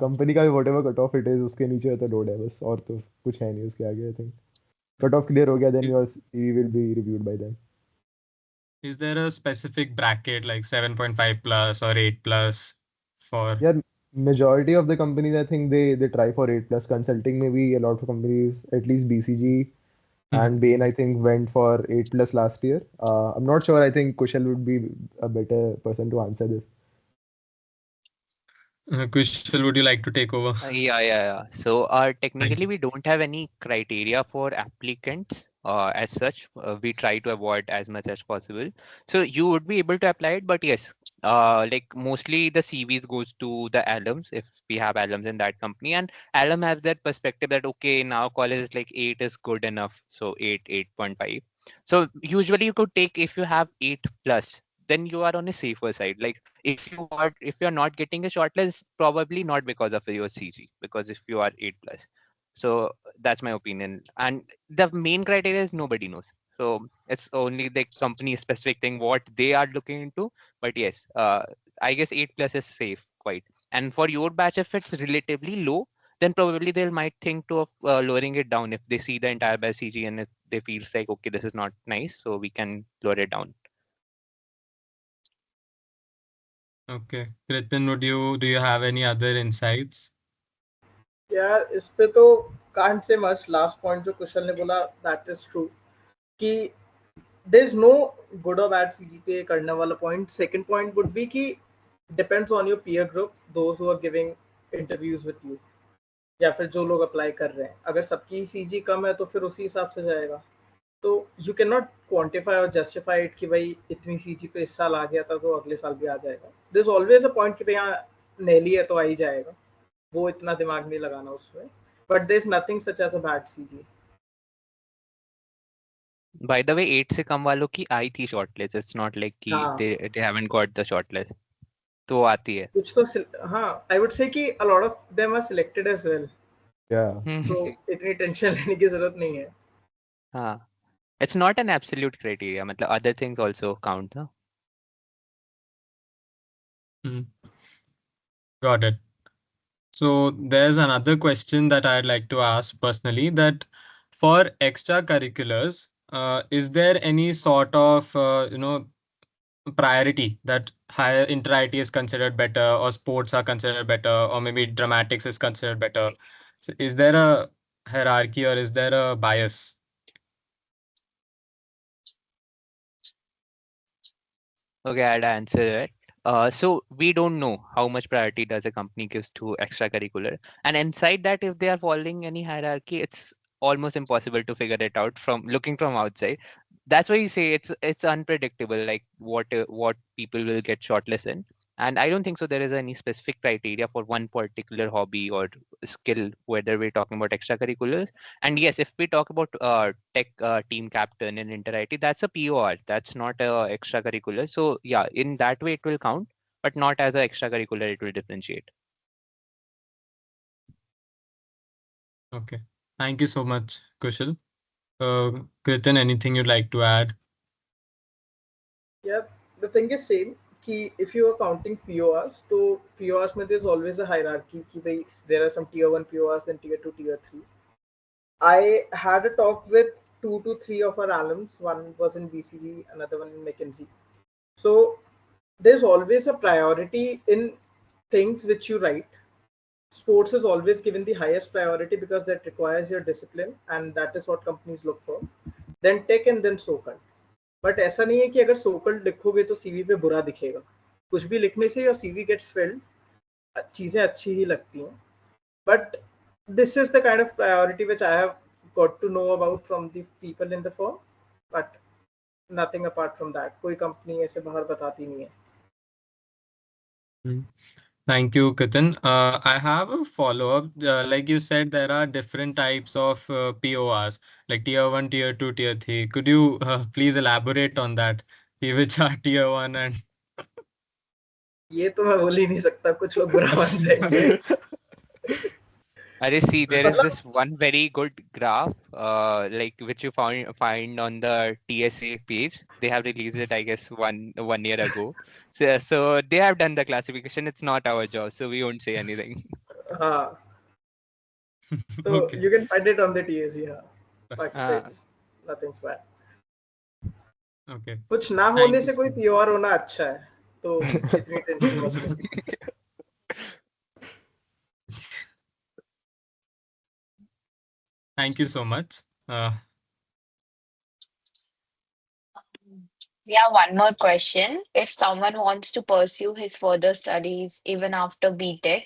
company का what ever cut off it is उसके नीचे तो load है बस, और तो कुछ है नहीं उसके आगे. I think cut off clear हो गया then Is, your CV will be reviewed by them. is there a specific bracket like 7.5 plus or 8 plus for? यार majority of the companies I think they try for 8 plus. Consulting maybe a lot of companies, at least BCG Mhm. and Bain I think went for 8 plus last year. I'm not sure. I think Kushal would be a better person to answer this. Kushal, would you like to take over? Yeah. So, Thank technically, you. we don't have any criteria for applicants as such. We try to avoid as much as possible. So you would be able to apply it, but yes, like mostly the CVs goes to the alums if we have alums in that company, and alum has that perspective that okay, now college is like 8 is good enough, so 8.5. So usually you could take if you have 8 plus, then you are on a safer side. Like if you're not getting a shortlist, probably not because of your CG, because if you are 8 plus. So that's my opinion. And the main criteria is nobody knows. So it's only the company specific thing what they are looking into. But yes, I guess 8 plus is safe quite. And for your batch, if it's relatively low, then probably they might think to lowering it down if they see the entire batch CG and if they feels like okay, this is not nice, so we can lower it down. Okay. Kritin, do you have any other insights? यार इस पे तो can't say much. Last point जो कुशल ने बोला that is true कि there's no good or bad CGPA करने वाला point. Second point would be कि depends on your peer group, those who are giving interviews with you, या फिर जो लोग अप्लाई कर रहे हैं. अगर सबकी सीजी कम है तो फिर उसी हिसाब से जाएगा. तो यू कैन नॉट क्वांटिफाई और जस्टिफाई इट कि भाई इतनी सीजी पे इस साल आ गया था तो अगले साल भी आ जाएगा. दिस ऑलवेज अ पॉइंट कि भाई यहाँ नैली है तो आ ही जाएगा. वो इतना दिमाग नहीं लगाना उसमें. But there is nothing such as a bad CG. By the way, 8 से कम वालों की आई थी शॉर्टलिस्ट. इट्स नॉट लाइक कि हाँ they haven't got the shortlist. तो वो आती है. कुछ तो हाँ आई वुड से कि a lot of them are selected as well. Yeah. तो इतनी टेंशन लेने की जरूरत नहीं है. हाँ, it's not an absolute criteria. मतलब other things also count, ना? Hmm. Got it. So there's another question that I'd like to ask personally, that for extracurriculars, is there any sort of priority that higher inter-IT is considered better, or sports are considered better, or maybe dramatics is considered better? So is there a hierarchy or is there a bias? Okay, I'd answer it. So we don't know how much priority does a company gives to extracurricular, and inside that, if they are following any hierarchy, it's almost impossible to figure it out from looking from outside. That's why you say it's unpredictable, like what people will get shortlisted. And I don't think so. There is any specific criteria for one particular hobby or skill, whether we're talking about extracurriculars. And yes, if we talk about tech team captain in Inter IT, that's a POR. That's not a extracurricular. So yeah, in that way it will count, but not as a extracurricular. It will differentiate. Okay. Thank you so much, Kushal. Kritan, anything you'd like to add? Yeah, the thing is same. Ki if you are counting PORs, so PORs mein there's always a hierarchy. Ki bhai, there are some tier one PORs, then tier two, tier three. I had a talk with two to three of our alums. One was in BCG, another one in McKinsey. So there's always a priority in things which you write. Sports is always given the highest priority because that requires your discipline, and that is what companies look for. Then tech and then so-called. But ऐसा नहीं है कि अगर so-called लिखोगे तो CV पे बुरा दिखेगा. कुछ भी लिखने से योर सीवी गेट्स फिल्ड, चीज़ें अच्छी ही लगती हैं. But this is the kind of priority which I have got to know about from the people in the firm, but nothing apart from that. कोई कंपनी ऐसे बाहर बताती नहीं है. Thank you, Ketan. I have a follow-up. Like you said, there are different types of PORs, like tier one, tier two, tier three. Could you please elaborate on that? Which are tier one and ये तो मैं बोल ही नहीं सकता, कुछ लोग बुरा मान जाएंगे. I see there is मतलब this one very good graph, like which you find on the TSA page. They have released it, I guess, one year ago. So they have done the classification. It's not our job, so we won't say anything. हाँ, तो okay. you can find it on the TSC. हाँ, but Uh, it's nothing bad. Okay. कुछ ना Thank होने you से so कोई much. पीओआर होना अच्छा है, तो इतनी टेंशन मत लो. Thank you so much. We have one more question. If someone wants to pursue his further studies even after BTech,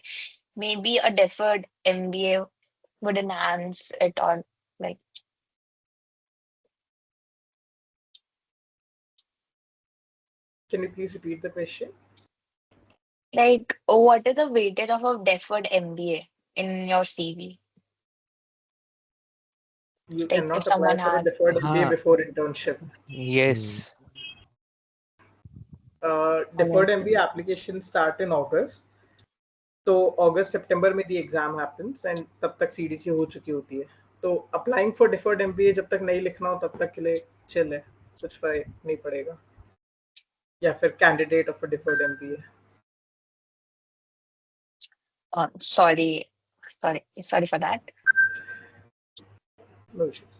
maybe a deferred MBA would enhance it, or like Can you please repeat the question? what is the weightage of a deferred MBA in your CV? You Like if cannot apply someone for a has deferred MBA huh, before internship. Hmm. yes. Deferred MBA applications start in August. तो अगस्त सितंबर में the exam happens and तब तक CDC हो चुकी होती है. तो applying for deferred MBA जब तक नहीं लिखना हो तब तक के लिए चिल है, कुछ फर्क नहीं पड़ेगा. या फिर candidate of a deferred MBA. sorry, sorry for that. No issues.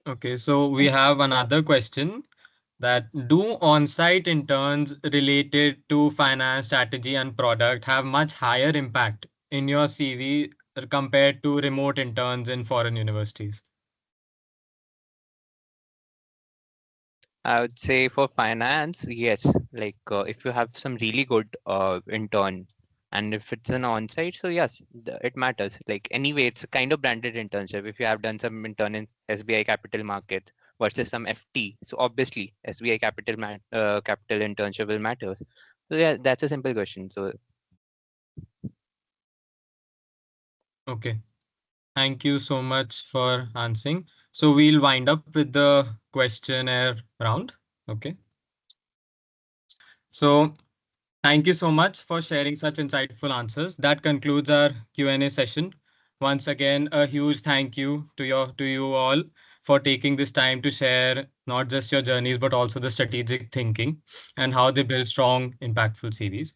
Okay, so we have another question, that do on-site interns related to finance, strategy, and product have much higher impact in your CV compared to remote interns in foreign universities? I would say for finance, yes. Like if you have some really good intern, and if it's an on-site, so yes, it matters. Like anyway, it's a kind of branded internship. If you have done some intern in SBI Capital Market versus some FT, so obviously SBI Capital internship will matter. So yeah, that's a simple question. So Okay, thank you so much for answering. So we'll wind up with the questionnaire round. Okay. So thank you so much for sharing such insightful answers. That concludes our Q&A session. Once again, a huge thank you to you all for taking this time to share not just your journeys but also the strategic thinking and how they build strong, impactful CVs.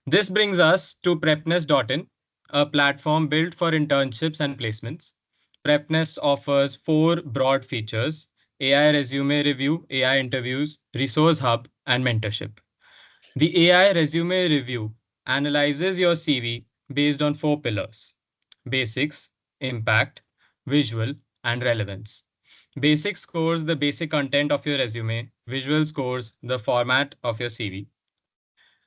This brings us to prepness.in, a platform built for internships and placements. Prepness offers four broad features: AI resume review, AI interviews, resource hub, and mentorship. The AI resume review analyzes your CV based on four pillars: basics, impact, visual, and relevance. Basic scores the basic content of your resume, visual scores the format of your CV.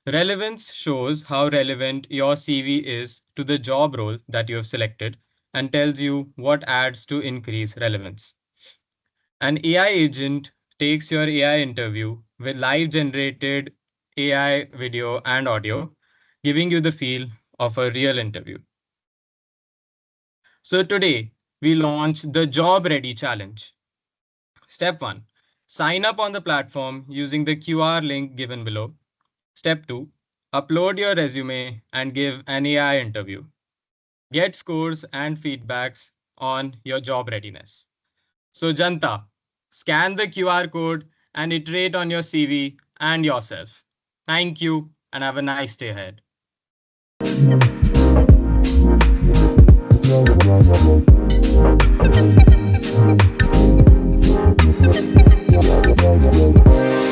Relevance shows how relevant your CV is to the job role that you have selected and tells you what adds to increase relevance. An AI agent takes your AI interview with live generated AI video and audio, giving you the feel of a real interview. So today, we launch the Job Ready Challenge. Step 1. Sign up on the platform using the QR link given below. Step 2. Upload your resume and give an AI interview. Get scores and feedbacks on your job readiness. So, Janta, scan the QR code and iterate on your CV and yourself. Thank you and have a nice day ahead.